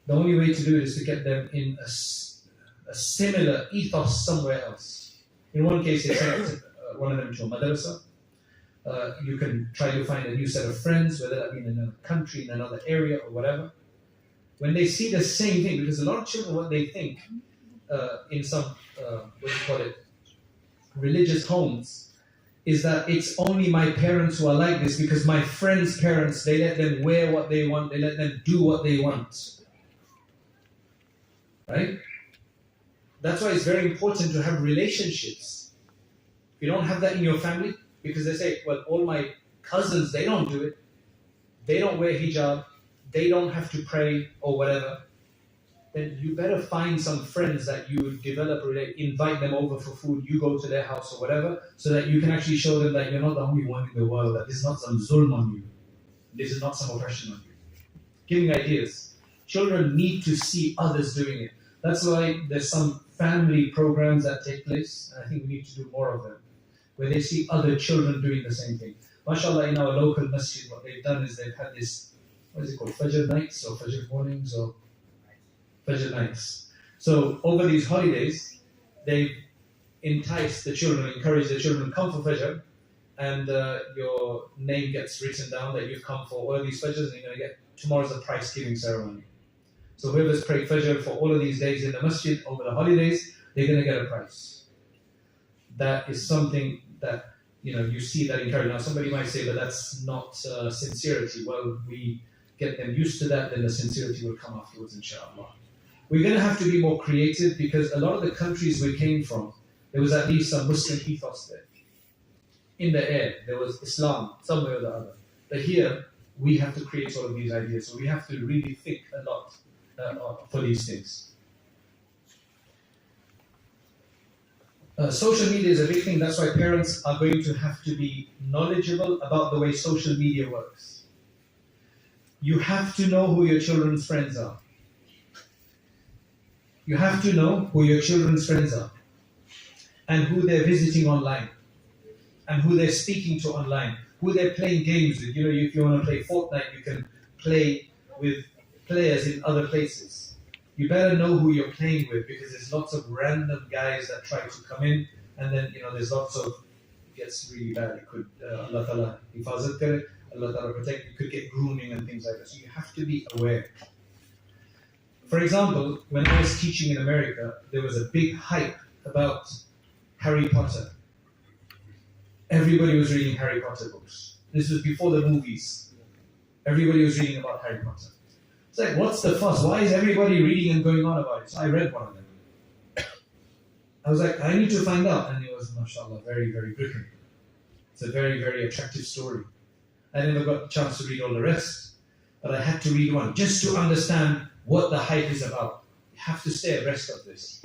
The only way to do it is to get them in a similar ethos somewhere else. In one case, they sent one of them to a madrasa. You can try to find a new set of friends, whether that be in another country, in another area, or whatever. When they see the same thing, because a lot of children, what they think in some, religious homes, is that it's only my parents who are like this, because my friends' parents, they let them wear what they want, they let them do what they want. Right? That's why it's very important to have relationships. If you don't have that in your family, because they say, well, all my cousins, they don't do it. They don't wear hijab. They don't have to pray or whatever. Then you better find some friends that you develop, invite them over for food, you go to their house or whatever, so that you can actually show them that you're not the only one in the world, that this is not some zulm on you. This is not some oppression on you. Giving ideas. Children need to see others doing it. That's why there's some family programs that take place, and I think we need to do more of them, where they see other children doing the same thing. MashaAllah, in our local masjid, what they've done is they've had this, what is it called, Fajr nights, or Fajr mornings, or Fajr nights. So over these holidays, they've enticed the children, encouraged the children to come for Fajr, and your name gets written down that you've come for all of these Fajrs, and you're going to get, tomorrow's a prize giving ceremony. So whoever's prayed Fajr for all of these days in the masjid over the holidays, they're going to get a prize. That is something that, you see that encouraged. Now somebody might say, but that's not sincerity. Well, we get them used to that, then the sincerity will come afterwards, inshallah. We're going to have to be more creative, because a lot of the countries we came from, there was at least some Muslim ethos there. In the air, there was Islam, somewhere or the other. But here, we have to create all of these ideas. So we have to really think a lot for these things. Social media is a big thing. That's why parents are going to have to be knowledgeable about the way social media works. You have to know who your children's friends are. You have to know who your children's friends are, and who they're visiting online, and who they're speaking to online, who they're playing games with. If you want to play Fortnite, you can play with players in other places. You better know who you're playing with, because there's lots of random guys that try to come in, and then there's lots of, it gets really bad. It could, Allah Ta'ala hifazat kare, Allah Ta'ala protect, you could get grooming and things like that. So you have to be aware. For example, when I was teaching in America, there was a big hype about Harry Potter. Everybody was reading Harry Potter books. This was before the movies. Everybody was reading about Harry Potter. It's like, what's the fuss? Why is everybody reading and going on about it? So I read one of them. I was like, I need to find out. And it was, mashallah, very, very gripping. It's a very, very attractive story. I never got a chance to read all the rest, but I had to read one just to understand what the hype is about. You have to stay abreast of this.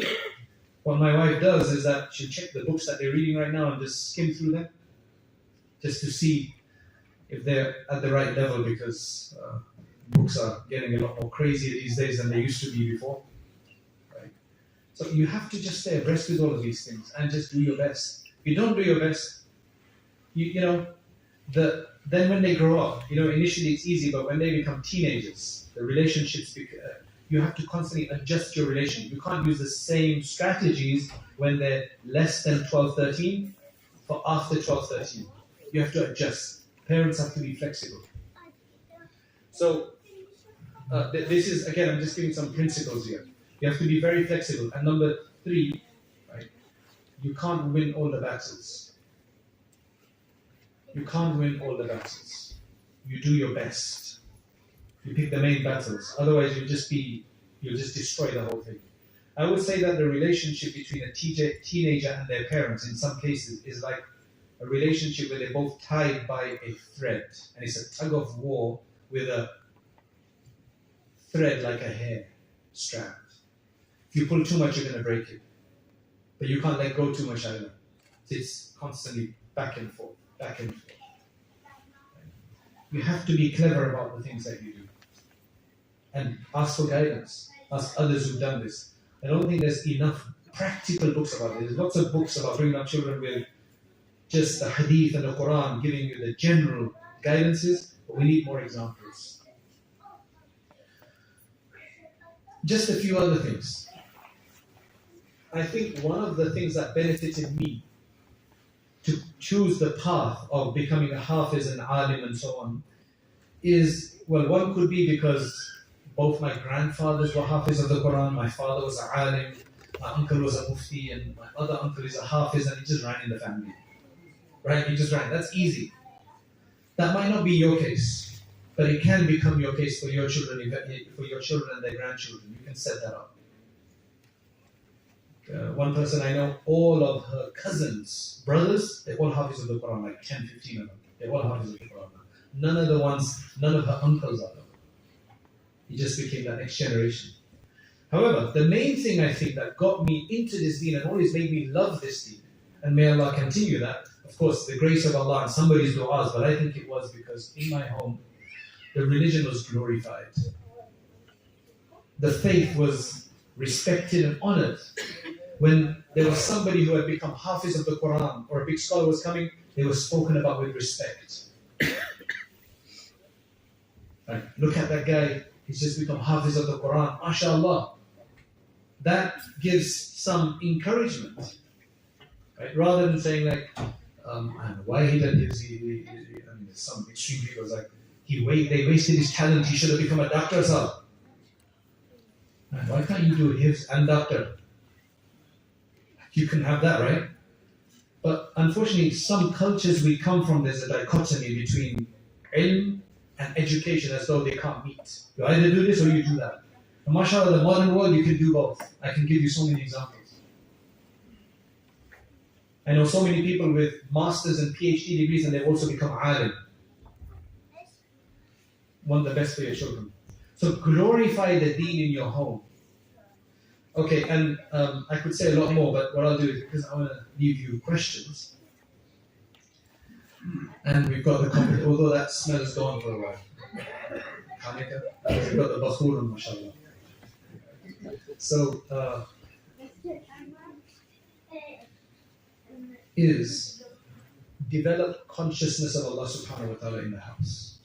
What my wife does is that she'll check the books that they're reading right now and just skim through them, just to see if they're at the right level, because books are getting a lot more crazy these days than they used to be before. Right? So you have to just stay abreast with all of these things and just do your best. If you don't do your best, then when they grow up, initially it's easy, but when they become teenagers, the relationships, you have to constantly adjust your relationship. You can't use the same strategies when they're less than 12, 13 for after 12, 13. You have to adjust. Parents have to be flexible. So this is, again, I'm just giving some principles here. You have to be very flexible. And number 3, right, you can't win all the battles. You can't win all the battles. You do your best. You pick the main battles. Otherwise, you'll just destroy the whole thing. I would say that the relationship between a teenager and their parents, in some cases, is like a relationship where they're both tied by a thread. And it's a tug of war with a thread like a hair strand. If you pull too much, you're going to break it. But you can't let go too much either. It's constantly back and forth, back and forth. You have to be clever about the things that you do. And ask for guidance. Ask others who've done this. I don't think there's enough practical books about it. There's lots of books about bringing up children with just the hadith and the Quran giving you the general guidances, but we need more examples. Just a few other things. I think one of the things that benefited me to choose the path of becoming a hafiz and alim and so on is, well, one could be because both my grandfathers were hafiz of the Quran, my father was a alim, my uncle was a mufti, and my other uncle is a hafiz, and he just ran in the family. Right? He just ran. That's easy. That might not be your case, but it can become your case for your children, and their grandchildren. You can set that up. One person I know, all of her cousins, brothers, they're all hafiz of the Quran, like 10, 15 of them. They're all hafiz of the Quran. None of her uncles are. He just became that next generation. However, the main thing I think that got me into this deen and always made me love this deen, and may Allah continue that, of course, the grace of Allah and somebody's du'as, but I think it was because in my home, the religion was glorified. The faith was respected and honored. When there was somebody who had become Hafiz of the Quran or a big scholar was coming, they were spoken about with respect. Right. Look at that guy, he's just become Hafiz of the Quran, mashallah. That gives some encouragement. Right? Rather than saying like, I don't know why he did this, some extreme people was like, they wasted his talent, he should have become a doctor or something. Right? Why can't you do hifz and doctor? You can have that, right? But unfortunately, some cultures we come from, there's a dichotomy between ilm and education as though they can't meet. You either do this or you do that. And mashallah, the modern world, you can do both. I can give you so many examples. I know so many people with masters and PhD degrees and they've also become alim. Want the best for your children. So glorify the deen in your home. Okay, and I could say a lot more, but what I'll do is, because I want to leave you questions, and we've got the company, although that smell is gone for a while. We've got the bakhur on, mashallah. So, is develop consciousness of Allah subhanahu wa ta'ala in the house.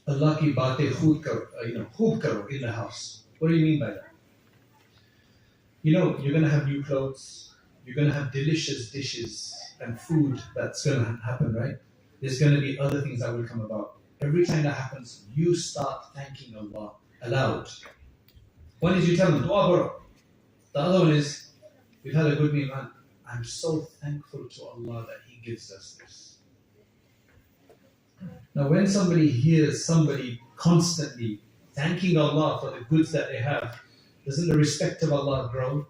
Allah ki baatein khoob karo in the house. What do you mean by that? You know, you're going to have new clothes, you're going to have delicious dishes and food that's going to happen, right? There's going to be other things that will come about. Every time that happens, you start thanking Allah aloud. One is you tell them, dua bro. The other one is, we've had a good meal, man. I'm so thankful to Allah that He gives us this. Now, when somebody hears somebody constantly thanking Allah for the goods that they have, doesn't the respect of Allah grow?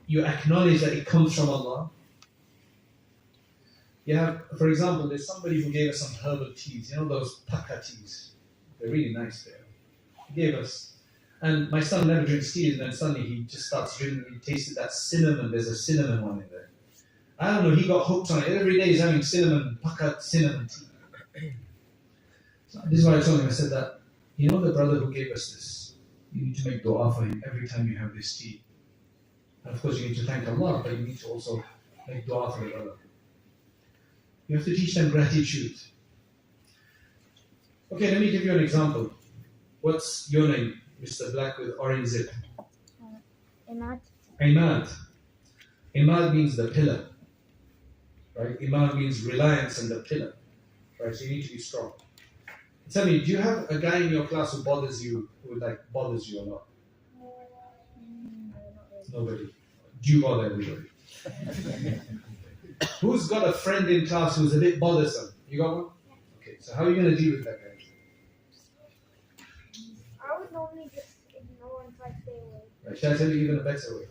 You acknowledge that it comes from Allah. You have, for example, there's somebody who gave us some herbal teas, you know those pakka teas. They're really nice there. He gave us. And my son never drinks tea, and then suddenly he just starts drinking, he tasted that cinnamon, there's a cinnamon one in there. I don't know, he got hooked on it. Every day he's having pakka cinnamon tea. So this is why I told him, I said that, you know the brother who gave us this, you need to make dua for him every time you have this tea. And of course you need to thank Allah, but you need to also make dua for the brother. You have to teach them gratitude. Okay, let me give you an example. What's your name, Mr. Black with orange zip? Imad. Imad. Imad means the pillar. Right? Imad means reliance on the pillar. Right? So you need to be strong. Tell me, do you have a guy in your class who bothers you a lot? Nobody. Do you bother everybody? Who's got a friend in class who's a bit bothersome? You got one? Okay, so how are you going to deal with that guy? I would normally just ignore and try to stay away. Right, shall I tell you even a better way?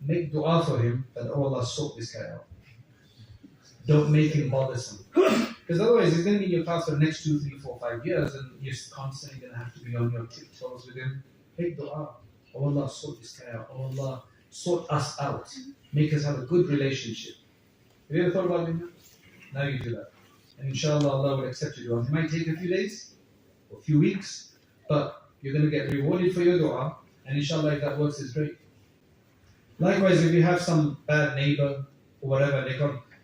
Make dua for him that Allah sort this guy out. Don't make him bothersome. Because otherwise he's going to be in your class for the next 2, 3, 4, 5 years and you're constantly going to have to be on your tiptoes with him. Make dua. Oh Allah, sort this guy out. Oh Allah, sort us out. Make us have a good relationship. Have you ever thought about doing that? Now you do that. And inshallah Allah will accept your dua. It might take a few days or a few weeks, but you're going to get rewarded for your dua. And inshallah if that works, it's great. Likewise, if you have some bad neighbor or whatever,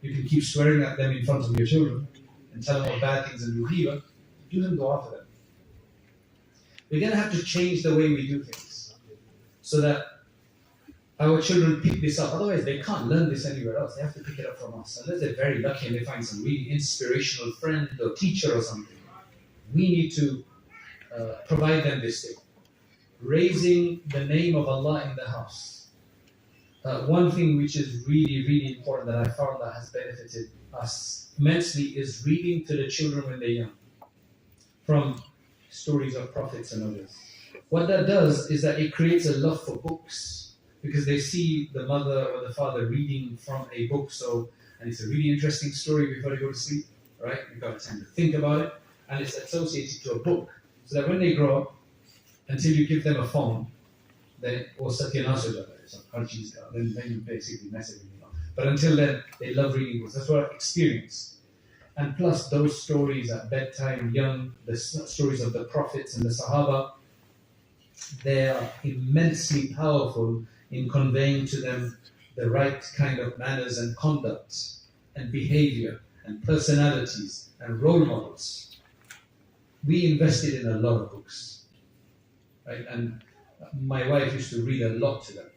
you can keep swearing at them in front of your children and tell them all bad things and do them dua for them. We're going to have to change the way we do things so that our children pick this up. Otherwise, they can't learn this anywhere else. They have to pick it up from us. Unless they're very lucky and they find some really inspirational friend or teacher or something. We need to provide them this thing. Raising the name of Allah in the house. One thing which is really, really important that I found that has benefited us immensely is reading to the children when they're young. From stories of prophets and others. What that does is that it creates a love for books. Because they see the mother or the father reading from a book, and it's a really interesting story before they go to sleep, right? You've got time to think about it, and it's associated to a book. So that when they grow up, until you give them a phone, then you basically mess it with them. But until then, they love reading books. That's what I experienced. And plus those stories at bedtime, young, the stories of the prophets and the Sahaba, they are immensely powerful in conveying to them the right kind of manners and conduct and behavior and personalities and role models. We invested in a lot of books, right? And my wife used to read a lot to them,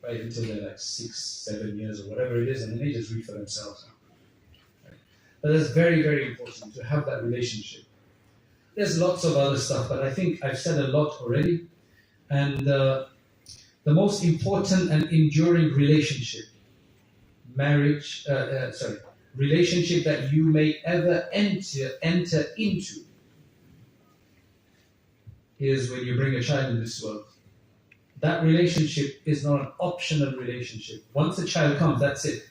right, until they're like 6, 7 years or whatever it is, and then they just read for themselves. Right? But that's very, very important to have that relationship. There's lots of other stuff, but I think I've said a lot already. And the most important and enduring relationship, relationship that you may ever enter into is when you bring a child in this world. That relationship is not an optional relationship. Once a child comes, that's it.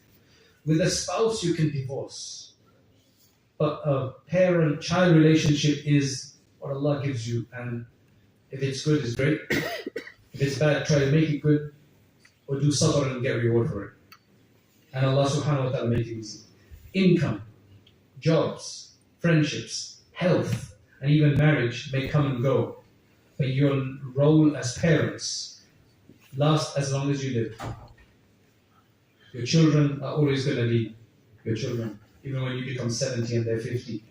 With a spouse, you can divorce. But a parent-child relationship is what Allah gives you, and if it's good, it's great. If it's bad, try to make it good, or do sabr and get reward for it. And Allah subhanahu wa ta'ala make it easy. Income, jobs, friendships, health, and even marriage may come and go. But your role as parents lasts as long as you live. Your children are always going to be your children, even when you become 70 and they're 50.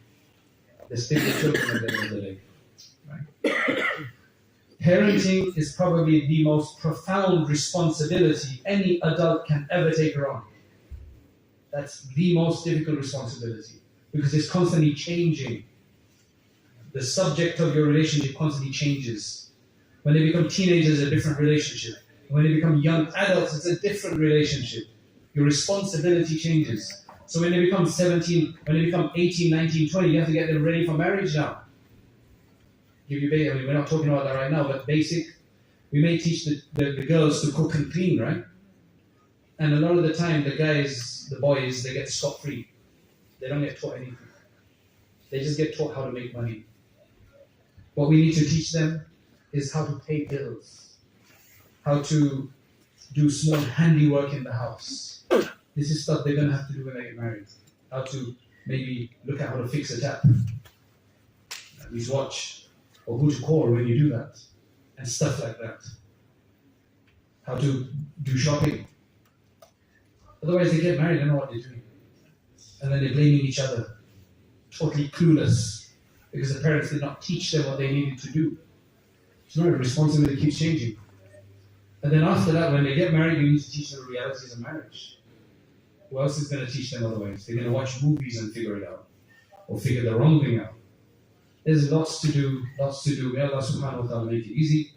They're still your children at the end of the day. Right? Parenting is probably the most profound responsibility any adult can ever take on. That's the most difficult responsibility because it's constantly changing. The subject of your relationship constantly changes. When they become teenagers, it's a different relationship. When they become young adults, it's a different relationship. Your responsibility changes. So when they become 17, when they become 18, 19, 20, you have to get them ready for marriage now. We're not talking about that right now, but basic. We may teach the girls to cook and clean, right? And a lot of the time, the guys, the boys, they get scot-free. They don't get taught anything. They just get taught how to make money. What we need to teach them is how to pay bills, how to do small handiwork in the house. This is stuff they're going to have to do when they get married. How to maybe look at how to fix a tap, at least watch, or who to call when you do that, and stuff like that. How to do shopping. Otherwise they get married, they don't know what they're doing. And then they're blaming each other, totally clueless. Because the parents did not teach them what they needed to do. So the responsibility keeps changing. And then after that, when they get married, you need to teach them the realities of marriage. Who else is going to teach them otherwise? They're going to watch movies and figure it out. Or figure the wrong thing out. There's lots to do. May Allah subhanahu wa ta'ala make it easy.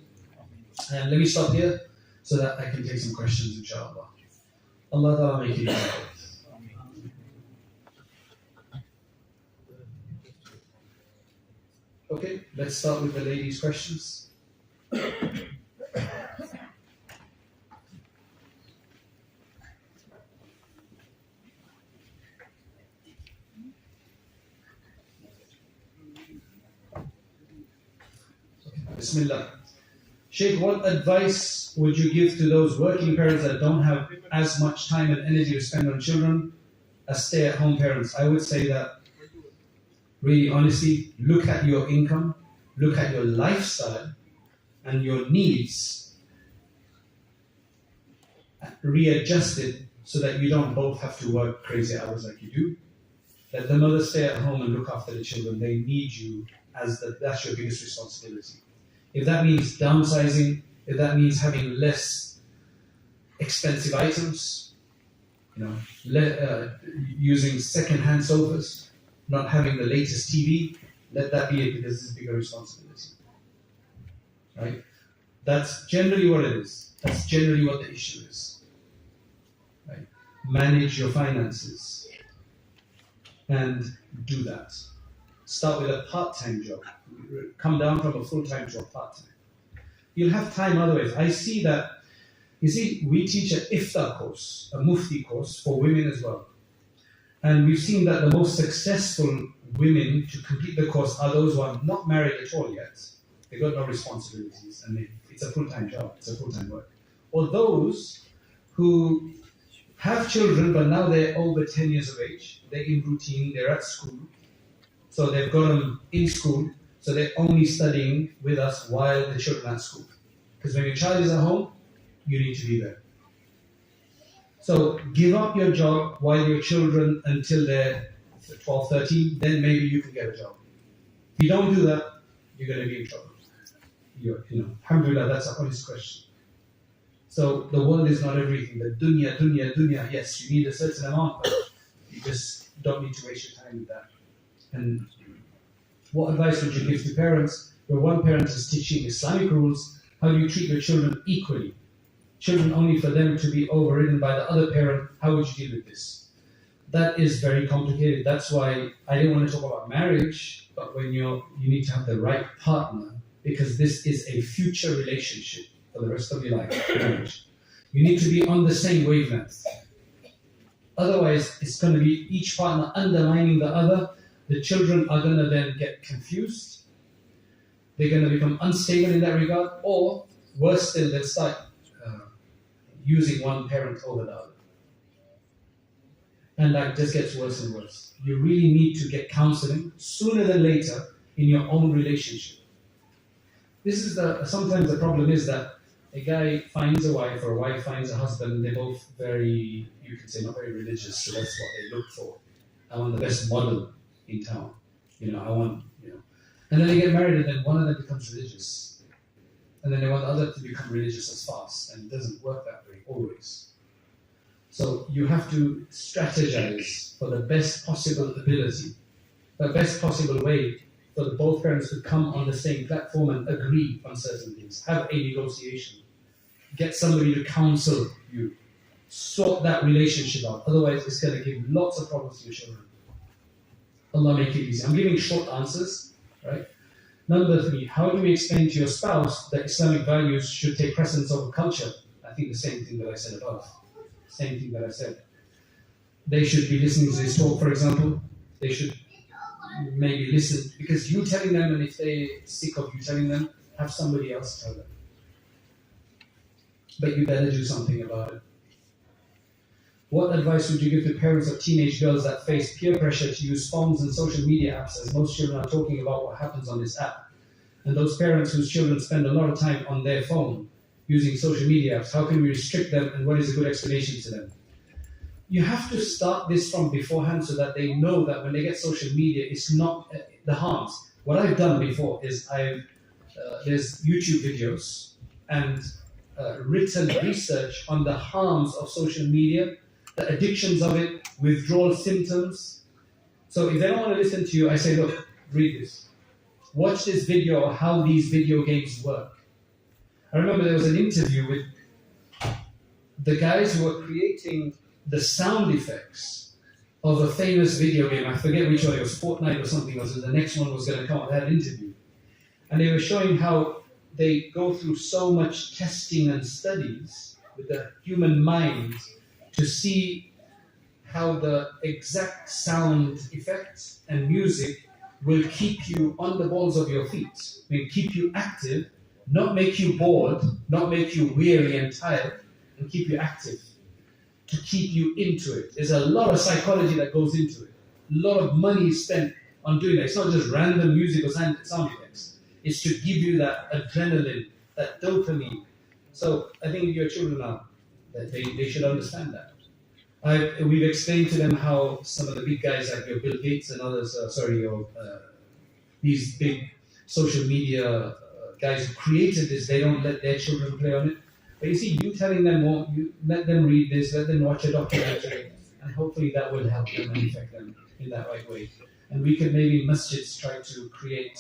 And let me stop here so that I can take some questions, inshallah. Allah ta'ala make it easy. Okay, let's start with the ladies' questions. Bismillah. Sheikh, what advice would you give to those working parents that don't have as much time and energy to spend on children as stay-at-home parents? I would say that, really honestly, look at your income, look at your lifestyle and your needs, readjust it so that you don't both have to work crazy hours like you do. Let the mother stay at home and look after the children. They need you that's your biggest responsibility. If that means downsizing, if that means having less expensive items, using second-hand sofas, not having the latest TV, let that be it because it's a bigger responsibility. Right? That's generally what it is. That's generally what the issue is. Right? Manage your finances and do that. Start with a part-time job. Come down from a full-time to a part-time. You'll have time otherwise. I see that, we teach an iftar course, a mufti course for women as well. And we've seen that the most successful women to complete the course are those who are not married at all yet. They've got no responsibilities and it's a full-time job, it's a full-time work. Or those who have children but now they're over 10 years of age, they're in routine, they're at school, so they've got them in school, So they're only studying with us while the children are at school. Because when your child is at home, you need to be there. So give up your job while your children until they're 12, 13, then maybe you can get a job. If you don't do that, you're going to be in trouble. Alhamdulillah, that's a honest question. So the world is not everything. The dunya, yes, you need a certain amount, but you just don't need to waste your time with that. And what advice would you give to parents where one parent is teaching Islamic rules? How do you treat your children equally? Children only for them to be overridden by the other parent. How would you deal with this? That is very complicated. That's why I didn't want to talk about marriage, but when you need to have the right partner, because this is a future relationship for the rest of your life. Marriage. You need to be on the same wavelength. Otherwise, it's going to be each partner undermining the other. The children are going to then get confused. They're going to become unstable in that regard, or worse still, they'll start using one parent over the other. And that just gets worse and worse. You really need to get counseling sooner than later in your own relationship. This is sometimes the problem is that a guy finds a wife or a wife finds a husband, and they're both very, you could say, not very religious, so that's what they look for. I want the best model in town. And then they get married, and then one of them becomes religious. And then they want the other to become religious as fast, and it doesn't work that way always. So you have to strategize for the best possible ability, the best possible way for both parents to come on the same platform and agree on certain things. Have a negotiation. Get somebody to counsel you. Sort that relationship out. Otherwise, it's going to give lots of problems to your children. Allah make it easy. I'm giving short answers, right? Number 3, how do we explain to your spouse that Islamic values should take precedence over culture? I think the same thing that I said above. Same thing that I said. They should be listening to this talk, for example. They should maybe listen, because you telling them, and if they're sick of you telling them, have somebody else tell them. But you better do something about it. What advice would you give to parents of teenage girls that face peer pressure to use phones and social media apps, as most children are talking about what happens on this app? And those parents whose children spend a lot of time on their phone using social media apps, how can we restrict them, and what is a good explanation to them? You have to start this from beforehand so that they know that when they get social media, it's not the harms. What I've done before is there's YouTube videos and written research on the harms of social media, the addictions of it, withdrawal symptoms. So if they don't want to listen to you, I say, look, read this. Watch this video of how these video games work. I remember there was an interview with the guys who were creating the sound effects of a famous video game. I forget which one, it was Fortnite or something, or the next one was going to come out. They had an interview. And they were showing how they go through so much testing and studies with the human mind to see how the exact sound effects and music will keep you on the balls of your feet, will keep you active, not make you bored, not make you weary and tired, and keep you active, to keep you into it. There's a lot of psychology that goes into it. A lot of money is spent on doing that. It's not just random music or sound effects. It's to give you that adrenaline, that dopamine. So I think your children are, that they should understand that. We've explained to them how some of the big guys like your Bill Gates and others, these big social media guys who created this, they don't let their children play on it. But you see, you telling them more, you let them read this, let them watch a documentary, and hopefully that will help them and affect them in that right way. And we could maybe masjids try to create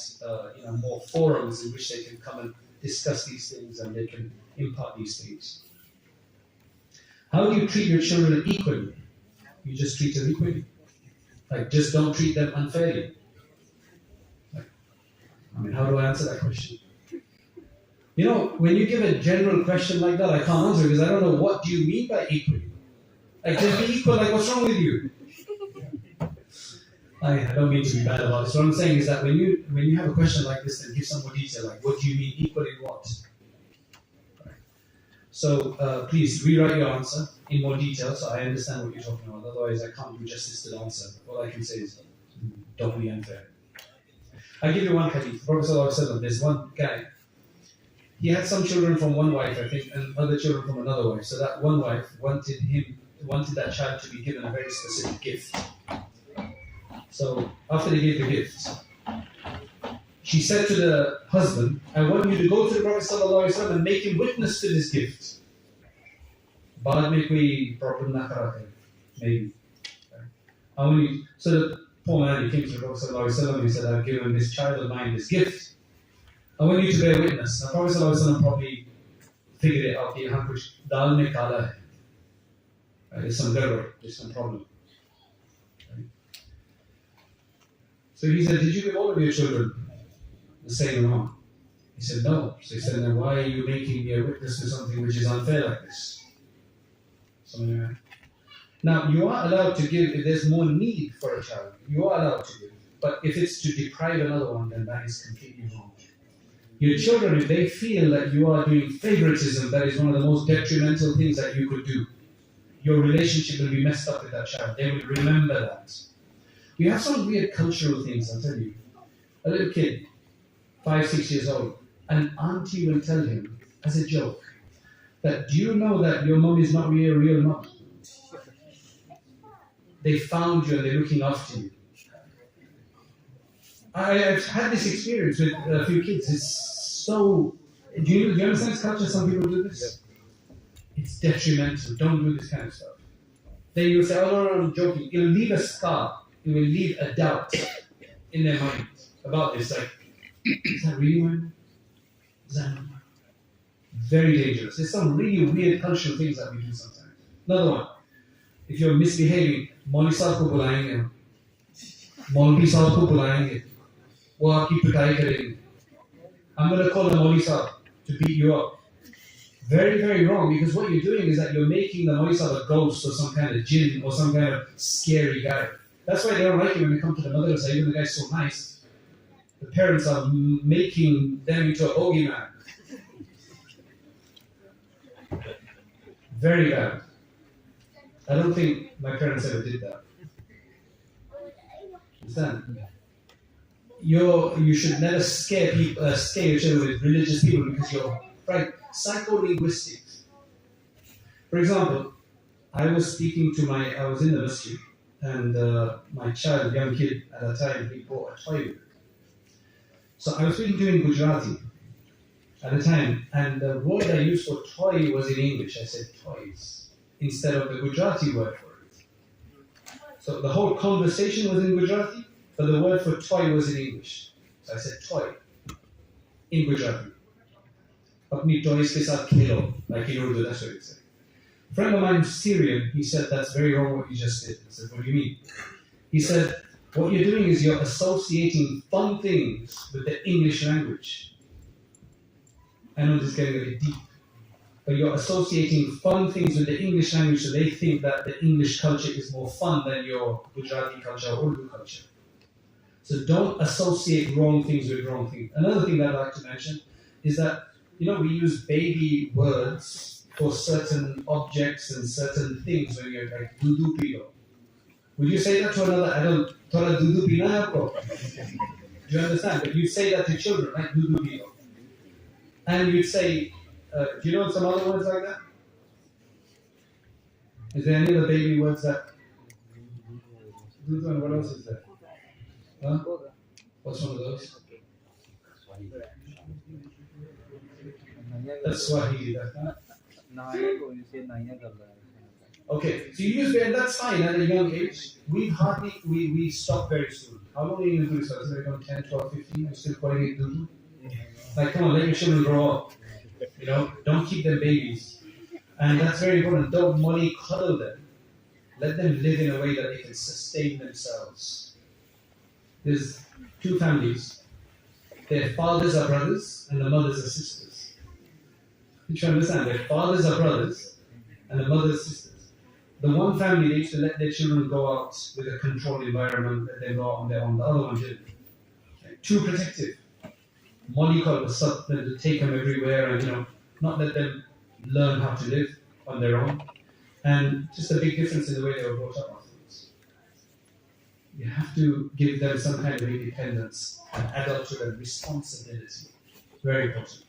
more forums in which they can come and discuss these things and they can impart these things. How do you treat your children equally? You just treat them equally. Like, just don't treat them unfairly. How do I answer that question? When you give a general question like that, I can't answer because I don't know what do you mean by equally. Like, just be equal, like what's wrong with you? I don't mean to be bad about this. What I'm saying is that when you have a question like this, then give some more detail, like what do you mean equal in what? So please rewrite your answer in more detail so I understand what you're talking about. Otherwise, I can't do justice to the answer. All I can say is don't be unfair. I give you one hadith. Prophet ﷺ, there's one guy. He had some children from one wife, I think, and other children from another wife. So that one wife wanted that child to be given a very specific gift. So after they gave the gift, she said to the husband, I want you to go to the Prophet ﷺ and make him witness to this gift. बाद में कोई problem ना करा करे, maybe. So the poor man, he came to the Prophet ﷺ, he said, I've given this child of mine this gift. I want you to bear witness. Now Prophet ﷺ probably figured it out, यहाँ कुछ दाल में काला है. There's some garbage, there's some problem. Right? So he said, did you give all of your children the same amount? He said, no. So he said, then why are you making me a witness to something which is unfair like this? So, now, you are allowed to give if there's more need for a child. You are allowed to give. But if it's to deprive another one, then that is completely wrong. Your children, if they feel that you are doing favoritism, that is one of the most detrimental things that you could do. Your relationship will be messed up with that child. They will remember that. We have some weird cultural things, I'll tell you. A little kid, 5, 6 years old, an auntie will tell him, as a joke, that do you know that your mom is not really a real mom? They found you and they're looking after you. I've had this experience with a few kids. It's so... Do you understand this culture? Some people do this. It's detrimental. Don't do this kind of stuff. Then you'll say, oh, no, I'm joking. It will leave a scar. It will leave a doubt in their mind about this. Like, is that really mine? Is that not mine? Very dangerous. There's some really weird cultural things that we do sometimes. Another one. If you're misbehaving, Mauli Sahib ko bulayenge. Maulvi Sahib ko bulayenge. वो आपकी पिटाई करेंगे. I'm going to call the Mauli Sahib to beat you up. Very, very wrong, because what you're doing is that you're making the Mauli Sahib a ghost or some kind of jinn or some kind of scary guy. That's why they don't like him when they come to the madrasa, even the guy's so nice. The parents are making them into a bogeyman. Very bad. I don't think my parents ever did that. Understand? You should never scare your children with religious people because you're right. Psycholinguistics. For example, I was in the masjid, and my child, young kid at that time, he bought a toy with it. So I was speaking to him in Gujarati at the time, and the word I used for toy was in English. I said toys instead of the Gujarati word for it. So the whole conversation was in Gujarati, but the word for toy was in English. So I said toy in Gujarati. Apni toys ke saath khelo, like in Urdu, that's what it said. A friend of mine who's Syrian, he said, that's very wrong what you just did. I said, what do you mean? He said, what you're doing is you're associating fun things with the English language. I know this is getting a bit deep, but you're associating fun things with the English language, so they think that the English culture is more fun than your Gujarati culture or Urdu culture. So don't associate wrong things with wrong things. Another thing that I'd like to mention is that, we use baby words for certain objects and certain things when you're like, dudu pilo. Would you say that to another adult? Thoda dudu pina hai aapko? Do you understand? But you say that to children, like dudu pilo. And you'd say, do you know some other words like that? Is there any other baby words that? Dudu, and what else is there? Huh? What's one of those? That's Swahili. Okay, so you use that, that's fine at a young age. We stop very soon. How long are you going to do this? Is it around 10, 12, 15? You're still calling it dudu? Like, come on, let your children grow up. Don't keep them babies. And that's very important. Don't mollycoddle them. Let them live in a way that they can sustain themselves. There's 2 families. Their fathers are brothers and the mothers are sisters. You should understand, their fathers are brothers and the mothers are sisters. The one family, they used to let their children go out with a controlled environment, let them go out on their own. The other one didn't. Too protective. Mollycoddle was something to take them everywhere and, not let them learn how to live on their own. And just a big difference in the way they were brought up afterwards. You have to give them some kind of independence and adulthood and responsibility. Very important.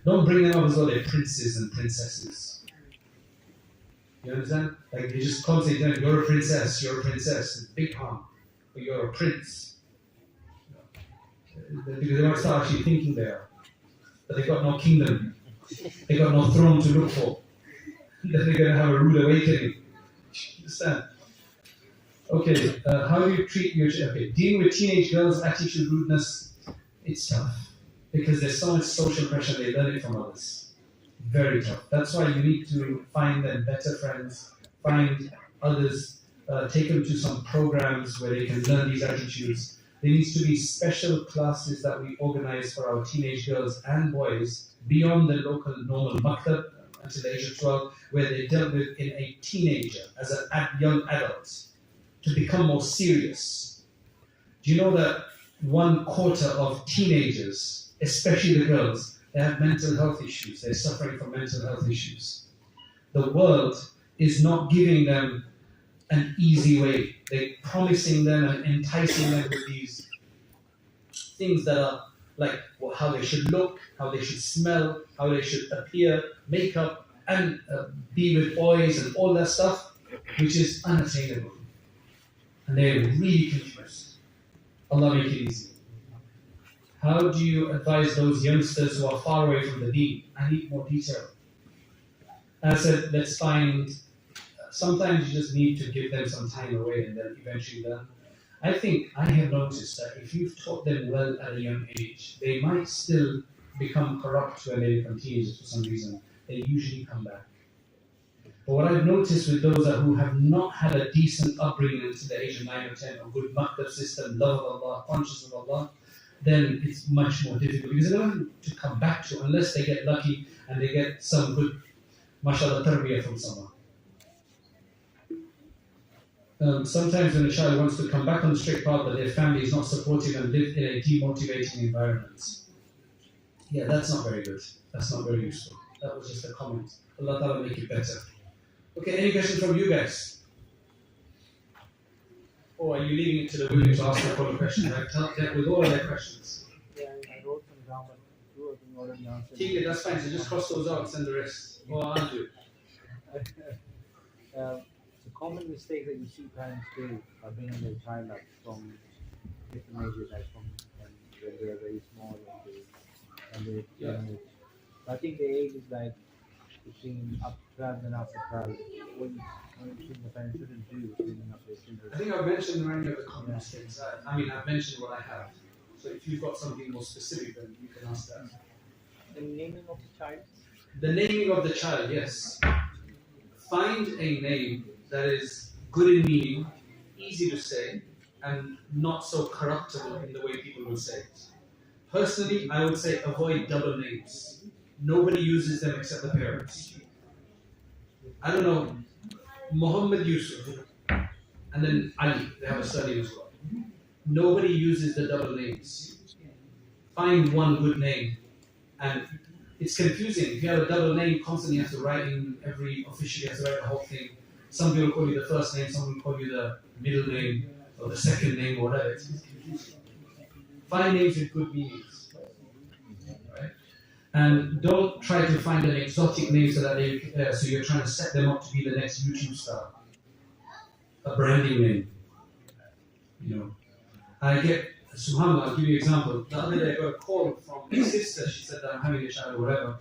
Don't bring them up as though they're princes and princesses. You understand? Like you just constantly tell them, you're a princess, it's big harm. But you're a prince. Because they might start actually thinking they are. But they've got no kingdom. They've got no throne to look for. That they're going to have a rude awakening. Understand? Okay, how do you treat your children? Okay, dealing with teenage girls' attitude, rudeness, it's tough. Because there's so much social pressure, they learn it from others. Very tough. That's why you need to find them better friends, find others, take them to some programs where they can learn these attitudes. There needs to be special classes that we organize for our teenage girls and boys beyond the local normal maktab until the age of 12, where they're dealt with in a teenager, as a young adult, to become more serious. Do you know that 1/4 of teenagers, especially the girls, they have mental health issues. They're suffering from mental health issues. The world is not giving them an easy way. They're promising them and enticing them with these things that are like how they should look, how they should smell, how they should appear, makeup, and be with boys and all that stuff, which is unattainable. And they're really confused. Allah make it easy. How do you advise those youngsters who are far away from the deen? I need more detail. I said, let's find, sometimes you just need to give them some time away and then eventually learn. I think I have noticed that if you've taught them well at a young age, they might still become corrupt when they become teenagers for some reason. They usually come back. But what I've noticed with those who have not had a decent upbringing until the age of 9 or 10, a good maktab system, love of Allah, conscious of Allah, then it's much more difficult because they don't have to come back to unless they get lucky and they get some good, mashallah, tarbiyah from someone. Sometimes when a child wants to come back on the straight path but their family is not supportive and live in a demotivating environment. Yeah, that's not very good. That's not very useful. That was just a comment. Allah Ta'ala make it better. Okay, any questions from you guys? Or are you leaving it to the women to ask the follow-up questions? I've dealt with all of their questions. Yeah, I wrote them down, but two of them already answered. Okay, that's fine. So just cross those out and send the rest. Or I'll do it. The common mistake that you see parents do are bringing their child up from different ages, like from when they are very small and they're young age. I think the age is like between up 12 and after 12. What you think the parents shouldn't do bringing up their children? I think I've mentioned many of the common mistakes. I mean, I've mentioned what I have. So if you've got something more specific, then you can ask that. The naming of the child? The naming of the child, yes. Find a name that is good in meaning, easy to say, and not so corruptible in the way people will say it. Personally, I would say avoid double names. Nobody uses them except the parents. I don't know, Muhammad Yusuf, and then Ali, they have a surname as well. Nobody uses the double names. Find one good name. And it's confusing. If you have a double name, constantly you have to write in every official, you have to write the whole thing. Some people call you the first name, some will call you the middle name, or the second name, or whatever. It's confusing. Find names with good meanings. Right? And don't try to find an exotic name so that so you're trying to set them up to be the next YouTube star. A branding name. You know. I get, subhanAllah, I'll give you an example. The other day I got a call from my sister. She said that I'm having a child or whatever.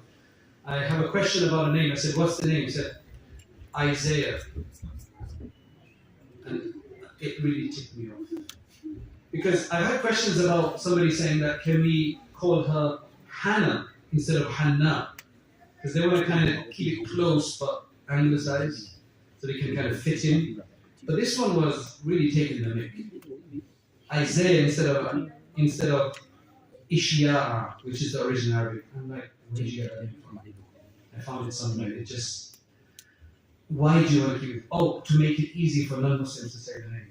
I have a question about a name. I said, what's the name? She said, Isaiah. And it really ticked me off. Because I've had questions about somebody saying that can we call her Hannah instead of Hannah? Because they want to kind of keep it close but anglicized so they can kind of fit in. But this one was really taking the mick. Isaiah instead of Ishia, which is the original Arabic. I'm like, where did you get that name from? I found it somewhere. It just, why do you want to keep it? Oh, to make it easy for non-Muslims to say the name.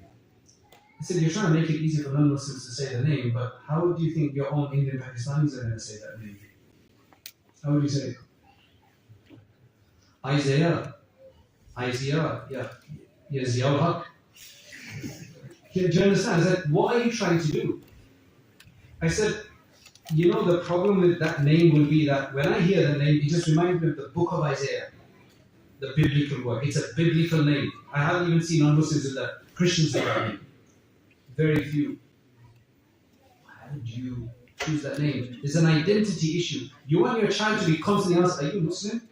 I said, you're trying to make it easy for non-Muslims to say the name, but how do you think your own Indian Pakistanis are going to say that name? How would you say it? Isaiah, yeah. Ziaul Haq. Do you understand? I said, what are you trying to do? I said, you know, the problem with that name will be that when I hear the name, it just reminds me of the book of Isaiah, the biblical word. It's a biblical name. I haven't even seen non-Muslims with that, Christians with that name. Very few. Why would you choose that name? There's an identity issue. You want your child to be constantly asked, are you Muslim?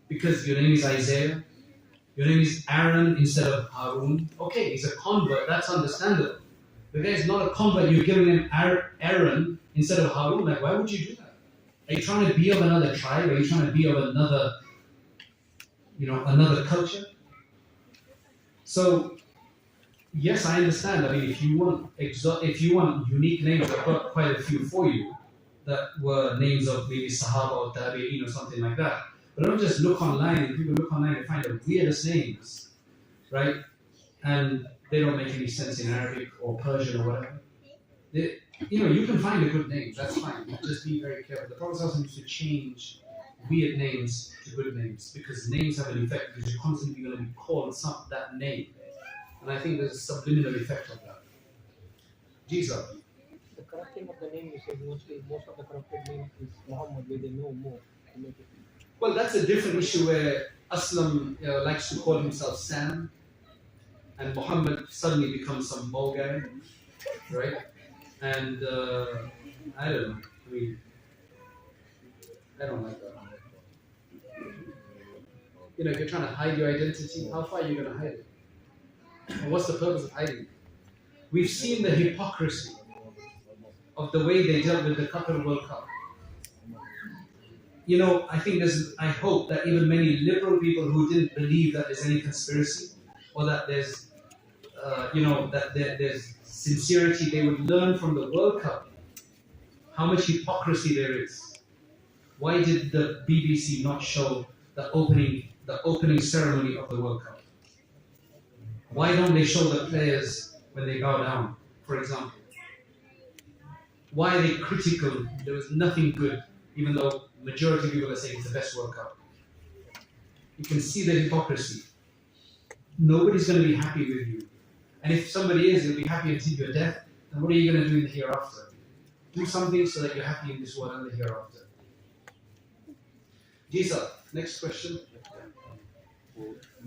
Because your name is Isaiah. Your name is Aaron instead of Harun. Okay, he's a convert, that's understandable. The guy is not a convert, you're giving him Aaron instead of Harun. Like, why would you do that? Are you trying to be of another tribe? Are you trying to be of another, another culture? So, yes, I understand. I mean, if you want unique names, I've got quite a few for you that were names of maybe Sahaba or Tabi'in or something like that. But don't just look online, and people look online and find the weirdest names, right? And they don't make any sense in Arabic or Persian or whatever. You can find a good name, that's fine. Just be very careful. The Prophet also used to change weird names to good names because names have an effect because you're constantly going to be called that name. And I think there's a subliminal effect of that. Jesus. The corrupting of the name, you said most of the corrupted name is Muhammad, where they know more to make it. Well, that's a different issue where Aslam likes to call himself Sam, and Muhammad suddenly becomes some Mo guy, right? And I don't know. I mean, I don't like that. If you're trying to hide your identity, how far are you going to hide it? And what's the purpose of hiding it? We've seen the hypocrisy of the way they dealt with the Qatar World Cup. I hope that even many liberal people who didn't believe that there's any conspiracy or that there's, there's sincerity, they would learn from the World Cup how much hypocrisy there is. Why did the BBC not show the opening ceremony of the World Cup? Why don't they show the players when they bow down, for example? Why are they critical? There was nothing good, even though majority of people are saying it's the best World Cup. You can see the hypocrisy. Nobody's going to be happy with you. And if somebody is, they'll be happy until your death. Then what are you going to do in the hereafter? Do something so that you're happy in this world and the hereafter. Jisa, next question.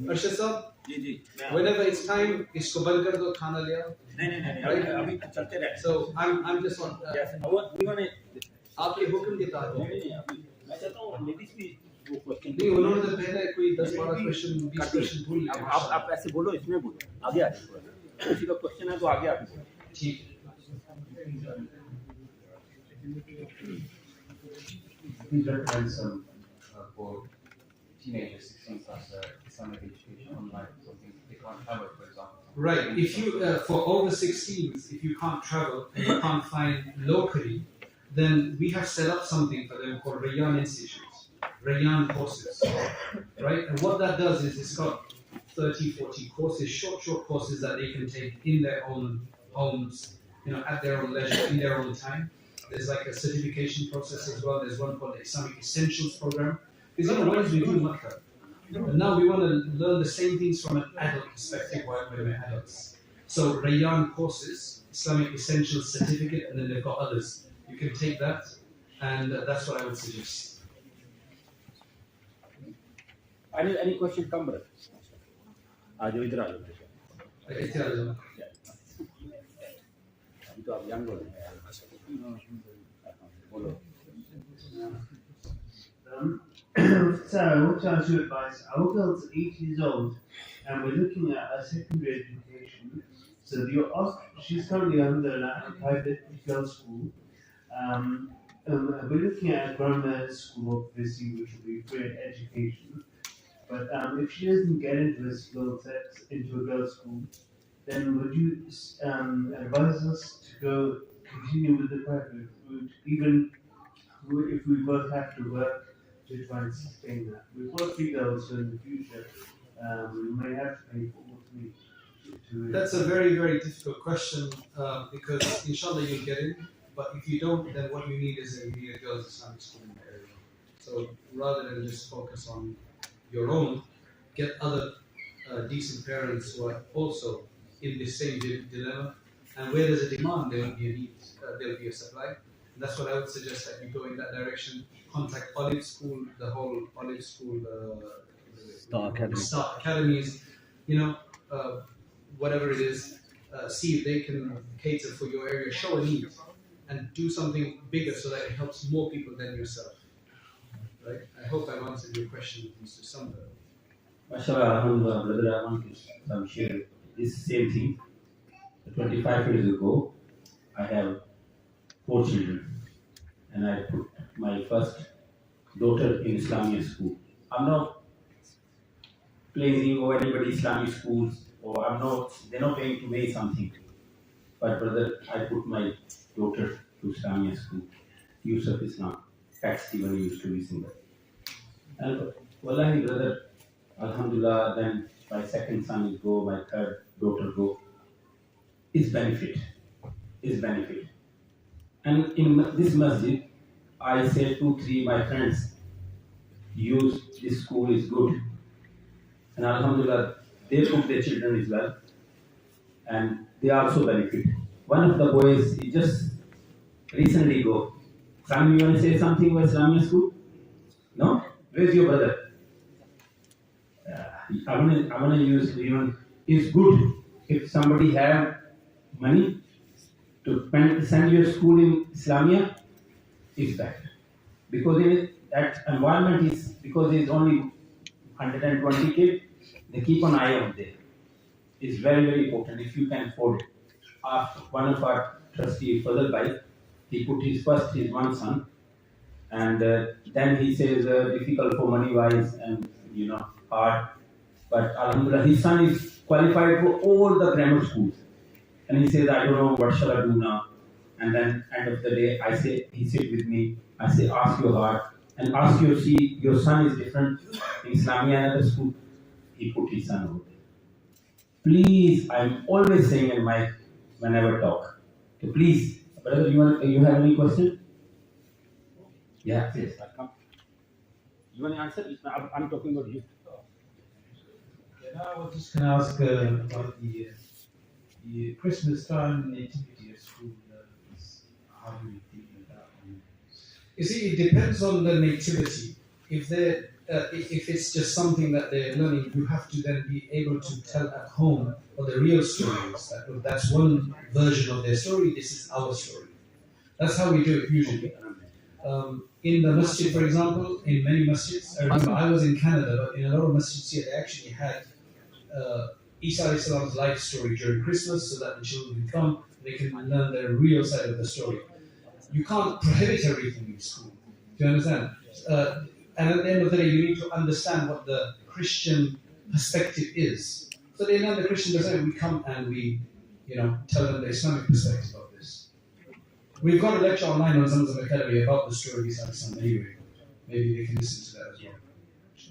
Arshad sir, whenever it's time, isko band kar do, khana le aao. Right? So I'm just on. आपके हुक्म के तार मैं चाहता हूँ ladies भी वो question नहीं उन्होंने तो पहले कोई 10-12 क्वेश्चन 20 क्वेश्चन भूल लिया आप ऐसे बोलो इसमें बोलो आगे आ जाओ किसी का क्वेश्चन है तो आगे आप ठीक Please recommend some for teenagers 16 plus Islamic education online, so they can't travel, for example. Right. If you for over 16s, if you can't travel and you can't find locally, then we have set up something for them called Rehman Institutes, Rehman courses, right? And what that does is it's got 30, 40 courses, short courses that they can take in their own homes, at their own leisure, in their own time. There's like a certification process as well. There's one called the Islamic Essentials Program. Because once we do Makkah, but now we want to learn the same things from an adult perspective while we're adults. So Rehman courses, Islamic Essentials Certificate, and then they've got others. You can take that, and that's what I would suggest. Any question, come brother. आजो इधर आजो अभी तो आप young हो बोलो So I want to ask you advice. Our girl's 8 years old and we're looking at a secondary education. So she's currently under a private girls' school. We're looking at a grammar school, obviously, which will be free education. But if she doesn't get into a school into a girls' school, then would you advise us to continue with the private route, even if we both have to work to try and sustain that? We've got 3 girls, so in the future, we may have to pay for all 3. That's a very, very difficult question because inshallah you'll get in, but if you don't, then what you need is a girls' Islamic school in the area. So rather than just focus on your own, get other decent parents who are also in this same dilemma. And where there's a demand, there will be a need, there will be a supply. And that's what I would suggest, that you go in that direction. Contact Olive School, the whole Olive School, Star Academies, whatever it is, see if they can cater for your area, show a need, and do something bigger so that it helps more people than yourself. Right? I hope I've answered your question, Mr. Sumner. MashaAllah, Alhamdulillah, brother, I want to share this same thing. 25 years ago, I have 4 children, and I put my first daughter in Islamic school. I'm not placing or anybody Islamic schools, or they're not paying to pay something. But brother, I put my daughter to Islamic school, Yusuf Islam, taxi when I used to be single. And wallahi brother, Alhamdulillah, then my second son is go, my third daughter go. Is benefit. And in this masjid, I say 2-3 my friends use this school is good. And Alhamdulillah, they put their children as well. And they also benefit. One of the boys, he just recently go. Sam, you want to say something about Islamic school? No? Where's your brother? I wanna use even. It's good if somebody have money to send your school in Islamia. Is better because that environment is because it's only 120 kids. They keep an eye on there. It's very, very important if you can afford it. One of our trustee, Fadal Bhai, he put his one son, and then he says difficult for money wise and hard. But Alhamdulillah, his son is qualified for all the grammar schools, and he says, I don't know what shall I do now. And then end of the day, he sit with me. I say, ask your heart and ask your son is different in Islamia and other school. He put his son over there. Please, I'm always saying in my whenever talk. So please, brother, you have any question? Yeah, yes. You want to answer? I'm talking about you. Yeah, I was just going to ask about the Christmas time nativity at school. How do you deal with that one? You see, it depends on the nativity. If it's just something that they're learning, you have to then be able to tell at home what the real story is. That's one version of their story. This is our story. That's how we do it usually. In the masjid, for example, in many masjids, I remember I was in Canada, but in a lot of masjids here, they actually had Isa alayhi salam's life story during Christmas, so that the children can come, they can learn the real side of the story. You can't prohibit everything in school. Do you understand? And at the end of the day, you need to understand what the Christian perspective is. So they learn the Christian perspective. We come and we, tell them the Islamic perspective of this. We've got a lecture online on Zamzam Academy about the story of Isa alayhi salam anyway. Maybe they can listen to that as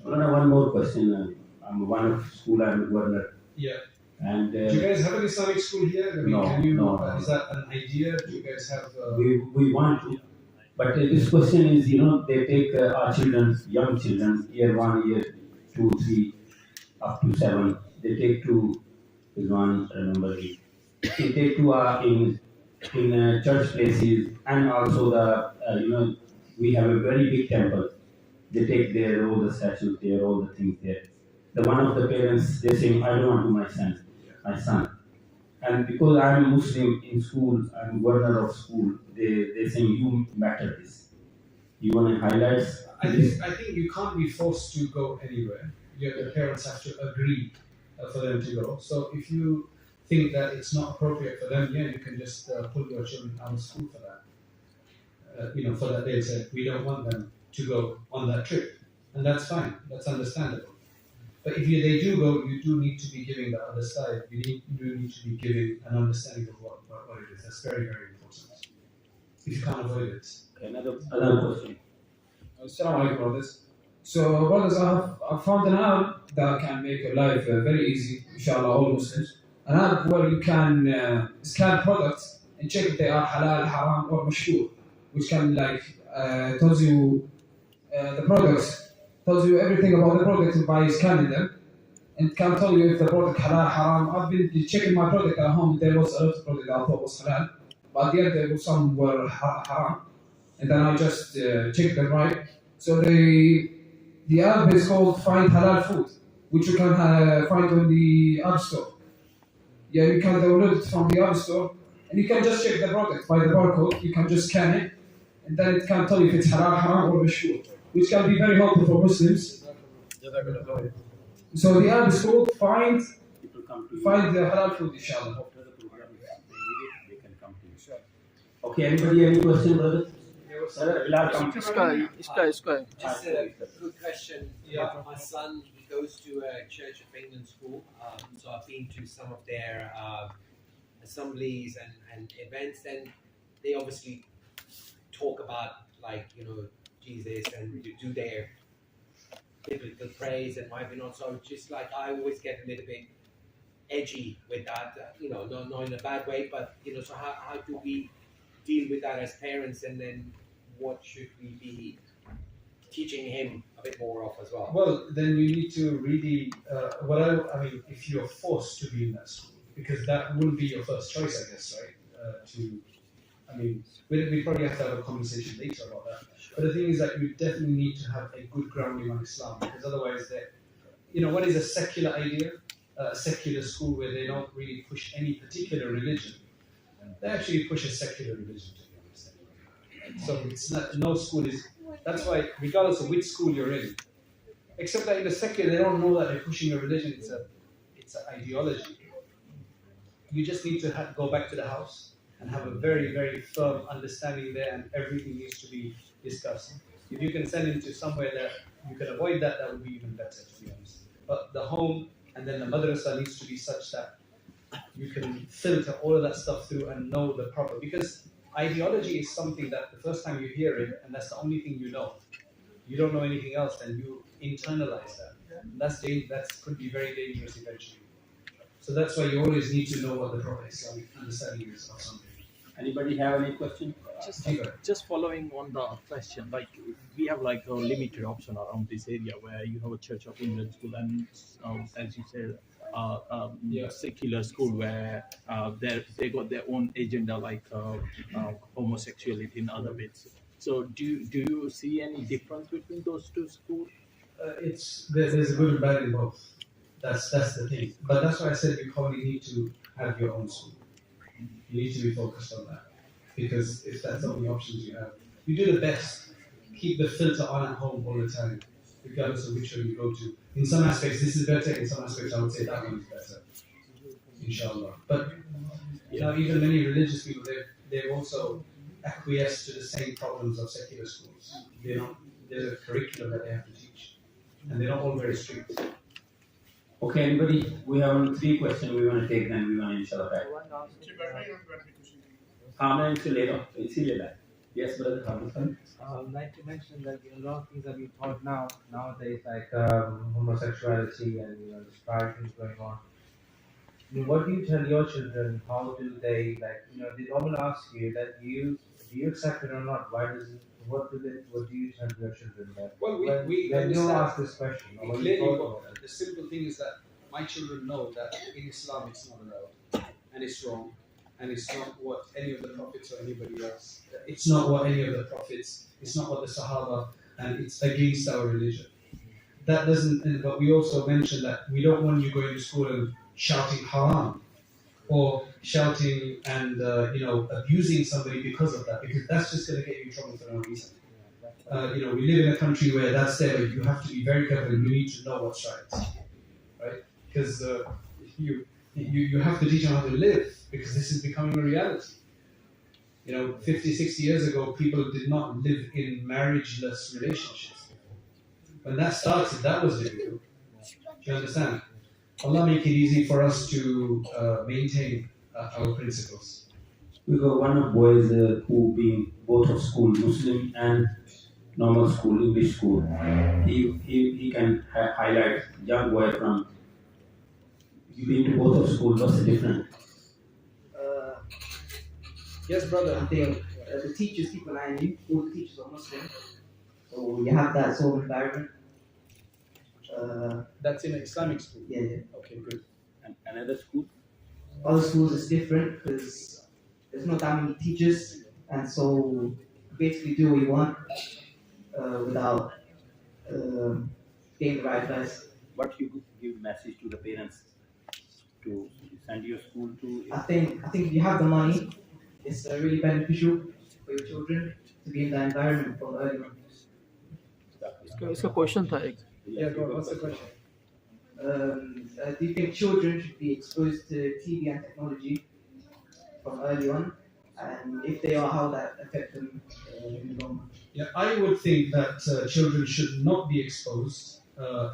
well. One more question. I'm one of school. I'm a governor. Yeah. And do you guys have an Islamic school here? I mean, no. Is that an idea? Do you guys have? We want to, but this question is, they take our children, young children, year 1, year 2, 3, up to 7. They take to one. Remember, they take to in church places, and also the we have a very big temple. They take there all the statues there, all the things there. The one of the parents, they're saying, I don't want to my son. And because I'm a Muslim in school, I'm governor of school, they're saying you matter this. You want to highlight? I think you can't be forced to go anywhere. The parents have to agree for them to go. So if you think that it's not appropriate for them, you can just pull your children out of school for that. For that they say, we don't want them to go on that trip. And that's fine. That's understandable. But if they do go, you do need to be giving the other side. You do need to be giving an understanding of what it is. That's very, very important. If you can't avoid it. Another question. Assalamu alaikum, brothers. So, brothers, I've found an app that can make your life very easy, inshallah, all Muslims. An app where you can scan products and check if they are halal, haram, or mashkur, which can tells you the products. Tells you everything about the products by scanning them, and can tell you if the product halal, haram. I've been checking my product at home. There was a lot of product I thought was halal, but at the end there was some were haram, and then I just checked them right. So the app is called Find Halal Food, which you can find on the App Store. Yeah, you can download it from the App Store, and you can just check the product by the barcode. You can just scan it, and then it can tell you if it's halal, haram, or mashhur, which can be very helpful for Muslims. So the app is called Find the Halal Food, inshallah. After the program, they can come to you. Okay, anybody, any question, brother? Just a good question. Yeah, my son, he goes to a Church of England school, so I've been to some of their assemblies and events, and they obviously talk about, like, you know, Jesus and do their biblical praise and whatnot. So just like I always get a little bit edgy with that, you know, not in a bad way, but you know, so how do we deal with that as parents, and then what should we be teaching him a bit more of as well? Well, then you need to really, I mean, if you're forced to be in that school, because that wouldn't be your first choice, I guess, right? We probably have to have a conversation later about that. But the thing is that you definitely need to have a good grounding on Islam, because otherwise, what is a secular idea? A secular school where they don't really push any particular religion. They actually push a secular religion, to be honest. So it's not, no school is. That's why, regardless of which school you're in, except that in the secular, they don't know that they're pushing a religion. It's an ideology. You just need to go back to the house and have a very, very firm understanding there, and everything needs to be discussed. If you can send him to somewhere that you can avoid that, that would be even better, to be honest. But the home and then the madrasa needs to be such that you can filter all of that stuff through and know the proper, because ideology is something that the first time you hear it, and that's the only thing you know. You don't know anything else, and you internalize that. And that could be very dangerous eventually. So that's why you always need to know what the proper Islamic understanding is of something. Anybody have any question? Just following on the question, like we have like a limited option around this area where you have a Church of England school and as you said, secular school where they got their own agenda, like homosexuality in other bits. So do you see any difference between those two schools? There's a good and bad in both. That's the thing. But that's why I said you probably need to have your own school. You need to be focused on that, because if that's the only options you have, you do the best. Keep the filter on at home all the time, regardless of which one you go to. In some aspects, this is better. In some aspects, I would say that one is better. Inshallah. But even many religious people, they've also acquiesced to the same problems of secular schools. There's a curriculum that they have to teach, and they're not all very strict. Okay, anybody? We have only 3 questions. We want to take them. We want to inshallah back. Yes, brother. I'd like to mention that a lot of things that we taught nowadays, like homosexuality and this pride things going on. I mean, what do you tell your children? How do they they normally ask you that do you accept it or not? Why does it? What do you tell your children that? Well, we don't ask this question. The simple thing is that my children know that in Islam it's not allowed, and it's wrong, and it's not what any of the prophets or anybody else. It's not what any of the prophets. It's not what the Sahaba, and it's against our religion. That doesn't. But we also mentioned that we don't want you going to school and shouting haram, or shouting and abusing somebody because of that, because that's just going to get you in trouble for no reason. We live in a country where that's there, but you have to be very careful. You need to know what's right? Because you have to teach them how to live, because this is becoming a reality. 50, 60 years ago, people did not live in marriageless relationships. When that started, that was difficult. Do you understand? Allah make it easy for us to maintain our principles. We got one of boys who been both of school, Muslim and normal school, English school. He can highlight young boy from. You been to both of school. What's the difference? Yes, brother. I think the teachers, people I knew, all the teachers are Muslim, so you have that sort of environment. That's in an Islamic school? Yeah. Okay, good. And another school? Other schools is different because there's not that many teachers, and so basically do what you want without getting the right advice. What you could give message to the parents to send your school to? I think if you have the money, it's really beneficial for your children to be in that environment from early on. इसका question था एक. Yeah, go on. What's the question? Do you think children should be exposed to TV and technology from early on? And if they are, how that affect them in the long run? Yeah, I would think that children should not be exposed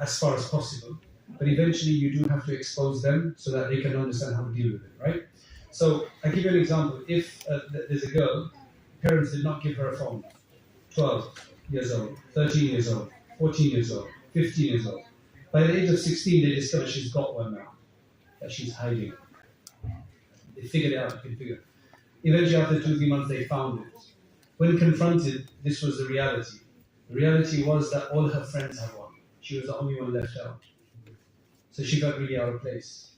as far as possible, but eventually you do have to expose them so that they can understand how to deal with it, right? So I give you an example. If there's a girl, parents did not give her a phone, 12 years old, 13 years old, 14 years old, 15 years old. By the age of 16, they discover she's got one now, that she's hiding. They figured it out, they figured it. Eventually, after 2-3 months, they found it. When confronted, this was the reality. The reality was that all her friends had one. She was the only one left out. So she got really out of place.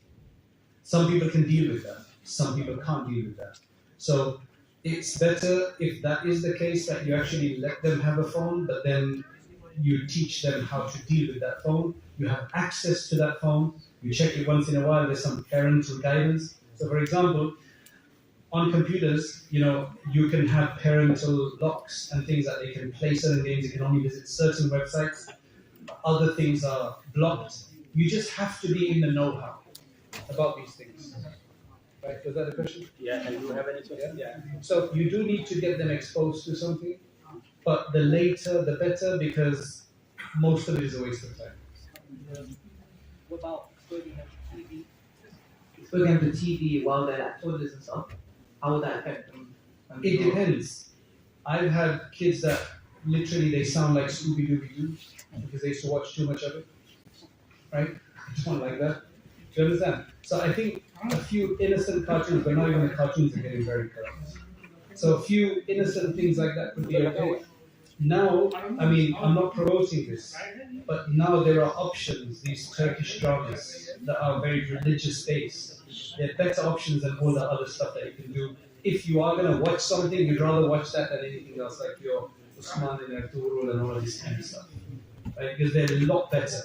Some people can deal with that. Some people can't deal with that. So it's better if that is the case that you actually let them have a phone, but then you teach them how to deal with that phone. You have access to that phone. You check it once in a while. There's some parental guidance. So for example, on computers, you can have parental locks and things that they can play certain games. They can only visit certain websites. Other things are blocked. You just have to be in the know-how about these things. Right? Was that a question? Yeah. And you have any question? Yeah. So you do need to get them exposed to something, but the later the better, because most of it is a waste of time. What about exposing them to TV? Exposing them to TV while they're at toilets and stuff. How would that affect them? It depends. I've had kids that literally they sound like Scooby-Dooby-Doo because they used to watch too much of it. Right? I don't like that. Do you understand? So I think a few innocent cartoons, but not even the cartoons are getting very corrupt. So a few innocent things like that could be okay. Now, I mean, I'm not promoting this, but now there are options, these Turkish dramas that are very religious-based. They're better options than all the other stuff that you can do. If you are going to watch something, you'd rather watch that than anything else, like your Usman and Abdur and all of this kind of stuff. Right? Because they're a lot better.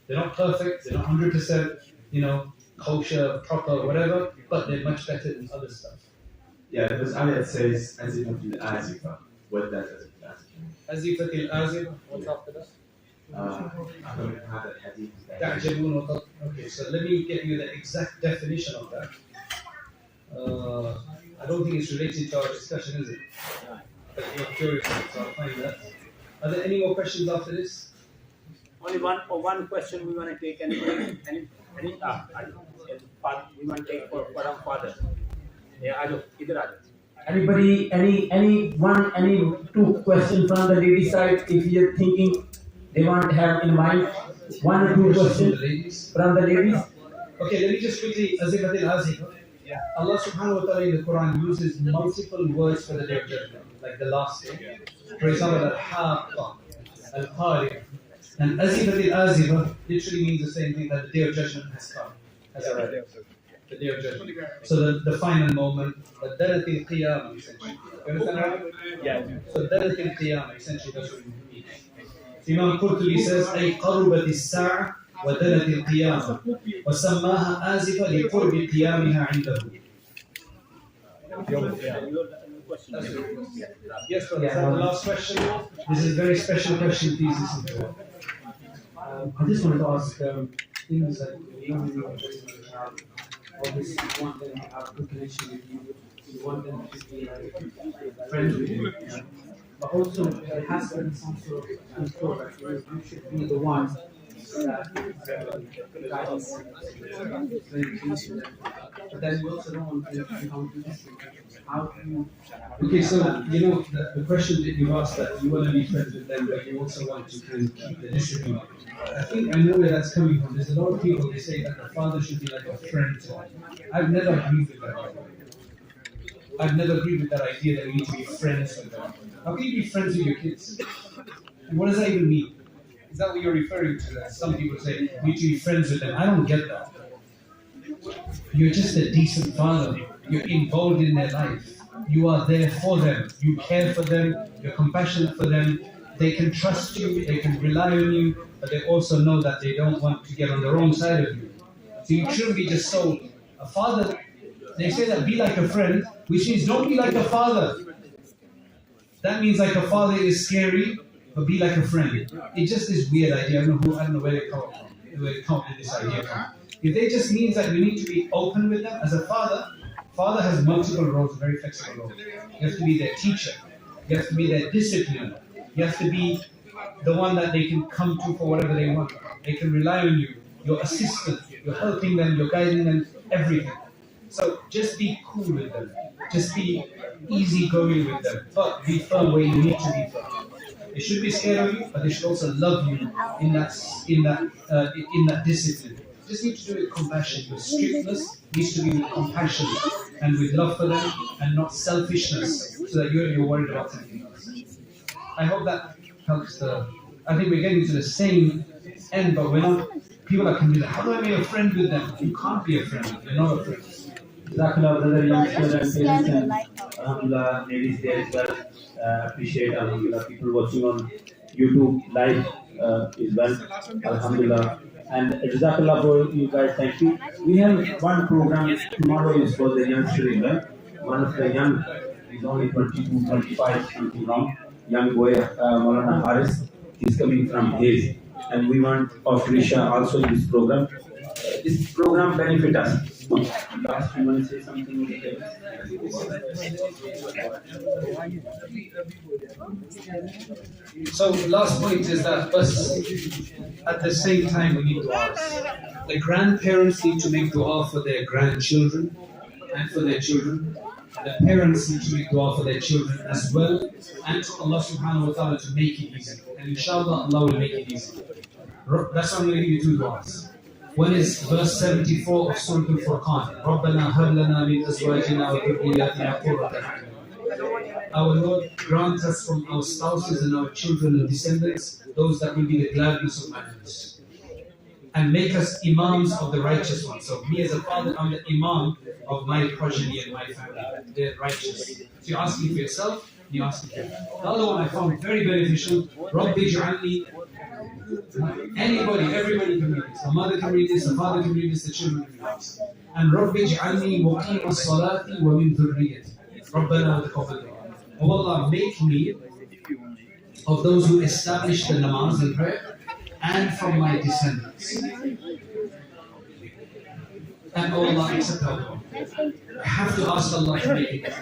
They're not perfect, they're not 100%, kosher, proper, whatever, but they're much better than other stuff. Yeah, because ayat says, Azifatil Azifa. What does Azifatil Azifa? Azifatil Azifa, what's after that? I don't have that hadith. Ta'jabun. Okay, so let me get you the exact definition of that. I don't think it's related to our discussion, is it? But you're curious, so I'll find that. Are there any more questions after this? Only one question we want to take. We want to take for our father. Yeah, Anybody, any two questions from the lady side? If you're thinking they want to have in mind 1 or 2 questions from the ladies. Okay, let me just quickly, Azifatil Azifa. Allah subhanahu wa ta'ala in the Quran uses multiple words for the day of judgment, like the last day. For example, al-haqqa, al-qari'ah. And Azifatil Azifa literally means the same thing, that the day of judgment has come. Has arrived. The day of judgment. So the final moment, the Daratil Qiyamah, essentially. You understand right? Yeah. So Daratil Qiyamah, essentially, that's what it means. So Imam Qurtubi says, أي قربت الساعة ودنت القيامة وسماها آزفة لقرب قيامها عنده. Yes, brother. The last question. This is a very special question. Please listen to it. I just wanted to ask things like obviously you want them to have a good connection with you, you want them to be friends with you, but also there has to be some sort of control that you should be the one that guides them. But then you also don't want to become distant. How do you? Okay, so the question that you asked, that you want to be friends with them, but you also want to kind of keep the discipline. I think I know where that's coming from. There's a lot of people, they say that the father should be like a friend to them. I've never agreed with that. I've never agreed with that idea that you need to be friends with them. How can you be friends with your kids? And what does that even mean? Is that what you're referring to? That some people say you need to be friends with them. I don't get that. You're just a decent father. You're involved in their life. You are there for them. You care for them. You're compassionate for them. They can trust you. They can rely on you. But they also know that they don't want to get on the wrong side of you. So you shouldn't be just sold. A father, they say that be like a friend, which means don't be like a father. That means like a father is scary, but be like a friend. It just is weird idea. I don't know where they come from, where they come up with this idea from. If they just means that you need to be open with them as a father has multiple roles, very flexible roles. You have to be their teacher. You have to be their discipliner. You have to be the one that they can come to for whatever they want. They can rely on you. Your assistant. You're helping them. You're guiding them. Everything. So just be cool with them. Just be easygoing with them. But be firm where you need to be firm. They should be scared of you, but they should also love you in that discipline. Just need to do it with compassion. Your strictness needs to be with compassion and with love for them and not selfishness, so that you're worried about something else. I hope that helps. I think we're getting to the same end, but we're not. People are confused. How do I make a friend with them? You can't be a friend. You're not a friend. Jazakallah, brother, youngsters and parents and Alhamdulillah, ladies there as well. Appreciate Alhamdulillah people watching on YouTube live as well. Alhamdulillah. And Jazakallah for you guys, thank you. We have one program tomorrow is for the youngster as well. One of the young, he's only 22, 25, something wrong. Young boy, Maulana Haris, he's coming from Hayes. And we want Australia also in this program. This program benefit us. Last you want to say something? So last point is that us, at the same time we need du'as. The grandparents need to make dua for their grandchildren and for their children. The parents need to make dua for their children as well, and to Allah subhanahu wa ta'ala to make it easy. And inshallah Allah will make it easy. That's why I'm going to give you two du'as. One is verse 74 of Surah Al-Furqan. رَبَّنَا هَبْ لَنَا مِنْ أَزْوَاجِنَا وَذُرِّيَّاتِنَا قُرَّةَ أَعْيُنٍ. Our Lord, grant us from our spouses and our children and descendants those that will be the gladness of my heart. And make us imams of the righteous ones. So me as a father, I'm the imam of my progeny and my family. They're righteous. So you're asking for yourself, you're asking for yourself. The other one I found very beneficial. رَبِّ اجْعَلْنِي. Anybody, everybody can read this. A mother can read this, a father can read this, the children can read this. And رَبِّ اجْعَلْنِي مُقِيمَ الصَّلَاةِ وَمِنْ ذُرِّيَّتِي رَبَّنَا وَتَقَبَّلْ دُعَاءَنَا. Oh Allah, make me of those who establish the namaz and prayer, and from my descendants. And oh Allah, accept our dua. I have to ask Allah to make it easy.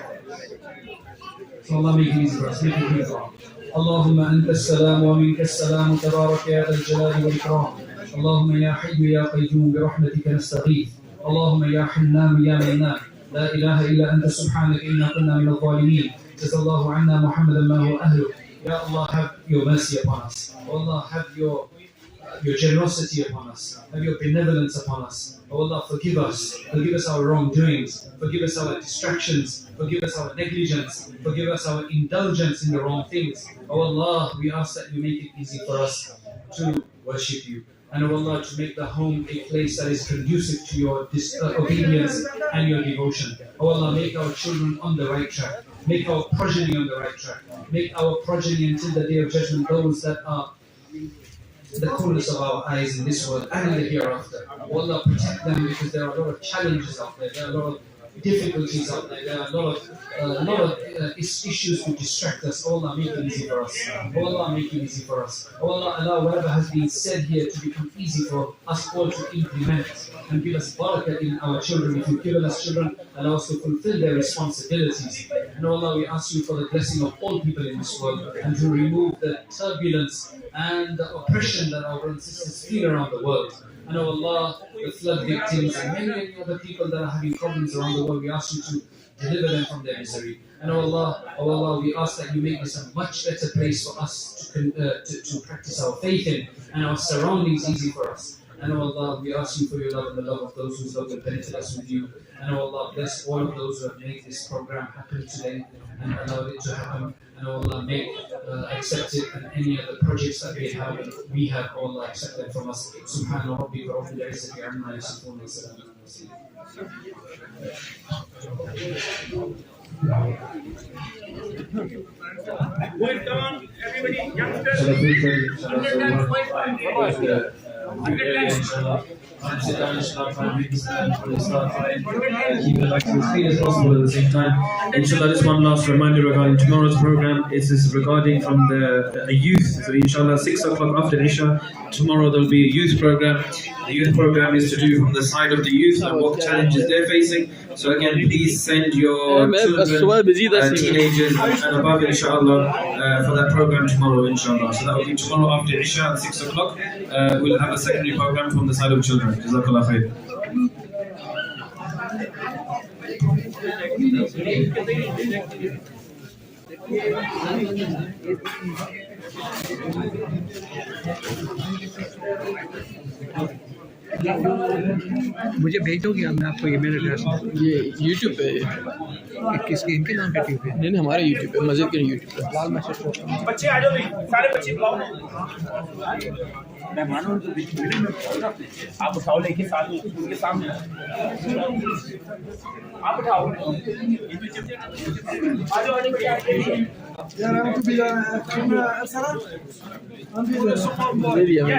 So Allah make it easy for us, make it easy for us. اللهم أنت السلام ومنك السلام تبارك يا ذا الجلال والإكرام. اللهم يا حي يا قيوم برحمتك نستغيث. اللهم يا حنان يا منان لا إله إلا أنت سبحانك إنا كنا من الظالمين. جزا الله عنا محمدا ما هو أهله. Ya Allah, have your mercy upon us. Oh Allah, have your generosity upon us. Have your benevolence upon us. Oh Allah, forgive us. Forgive us our wrongdoings. Forgive us our distractions. Forgive us our negligence. Forgive us our indulgence in the wrong things. Oh Allah, we ask that you make it easy for us to worship you. And oh Allah, to make the home a place that is conducive to your obedience and your devotion. Oh Allah, make our children on the right track. Make our progeny on the right track. Make our progeny until the day of judgment those that are the coolness of our eyes in this world and in the hereafter. Oh Allah, protect them, because there are a lot of challenges out there. There are a lot of difficulties out there. There are a lot of issues to distract us. Oh Allah, make it easy for us. Oh Allah, make it easy for us. Oh Allah, allow whatever has been said here to become easy for us all to implement, and give us barakah in our children. If you've given us children, allow us to fulfill their responsibilities. And oh Allah, we ask you for the blessing of all people in this world, and to remove the turbulence and the oppression that our brothers and sisters feel around the world. And oh Allah, the flood victims and many other people that are having problems around the world, we ask you to deliver them from their misery. And oh Allah, we ask that you make this a much better place for us to practice our faith in, and our surroundings easy for us. And oh Allah, we ask you for your love and the love of those whose love will benefit us with you. And oh Allah, bless all of those who have made this program happen today and allowed it to happen. and Allah make accept it, and any other projects that we have Allah accept them from us. Subhana rabbika rabbil izzati amma yasifun wa salamun ala Going down, everybody, youngsters. Sit down and start keep it like as clean as possible at the same time. Inshallah, just one last reminder regarding tomorrow's program. It is regarding from the youth. So inshallah, 6 o'clock after Isha, tomorrow there will be a youth program. The youth program is to do from the side of the youth and what challenges they're facing. So again, please send your children, teenagers and above, inshallah, for that program tomorrow, inshallah. So that will be tomorrow after Isha at 6 o'clock. We'll have a secondary program from the side of children. Jazakallah khair. मुझे भेजोगे मैं आपको email address ये YouTube पे किसके इनके नाम पे यूट्यूब पे नहीं नहीं हमारे YouTube पे मस्जिद के YouTube पे लाल मैसेज बच्चे आ जाओ सारे बच्चे बुलाओ मेहमानों को आप उठाओ लेके साथ उनके सामने आप उठाओ आ जाओ यार हमको भी सर ले लिया अभी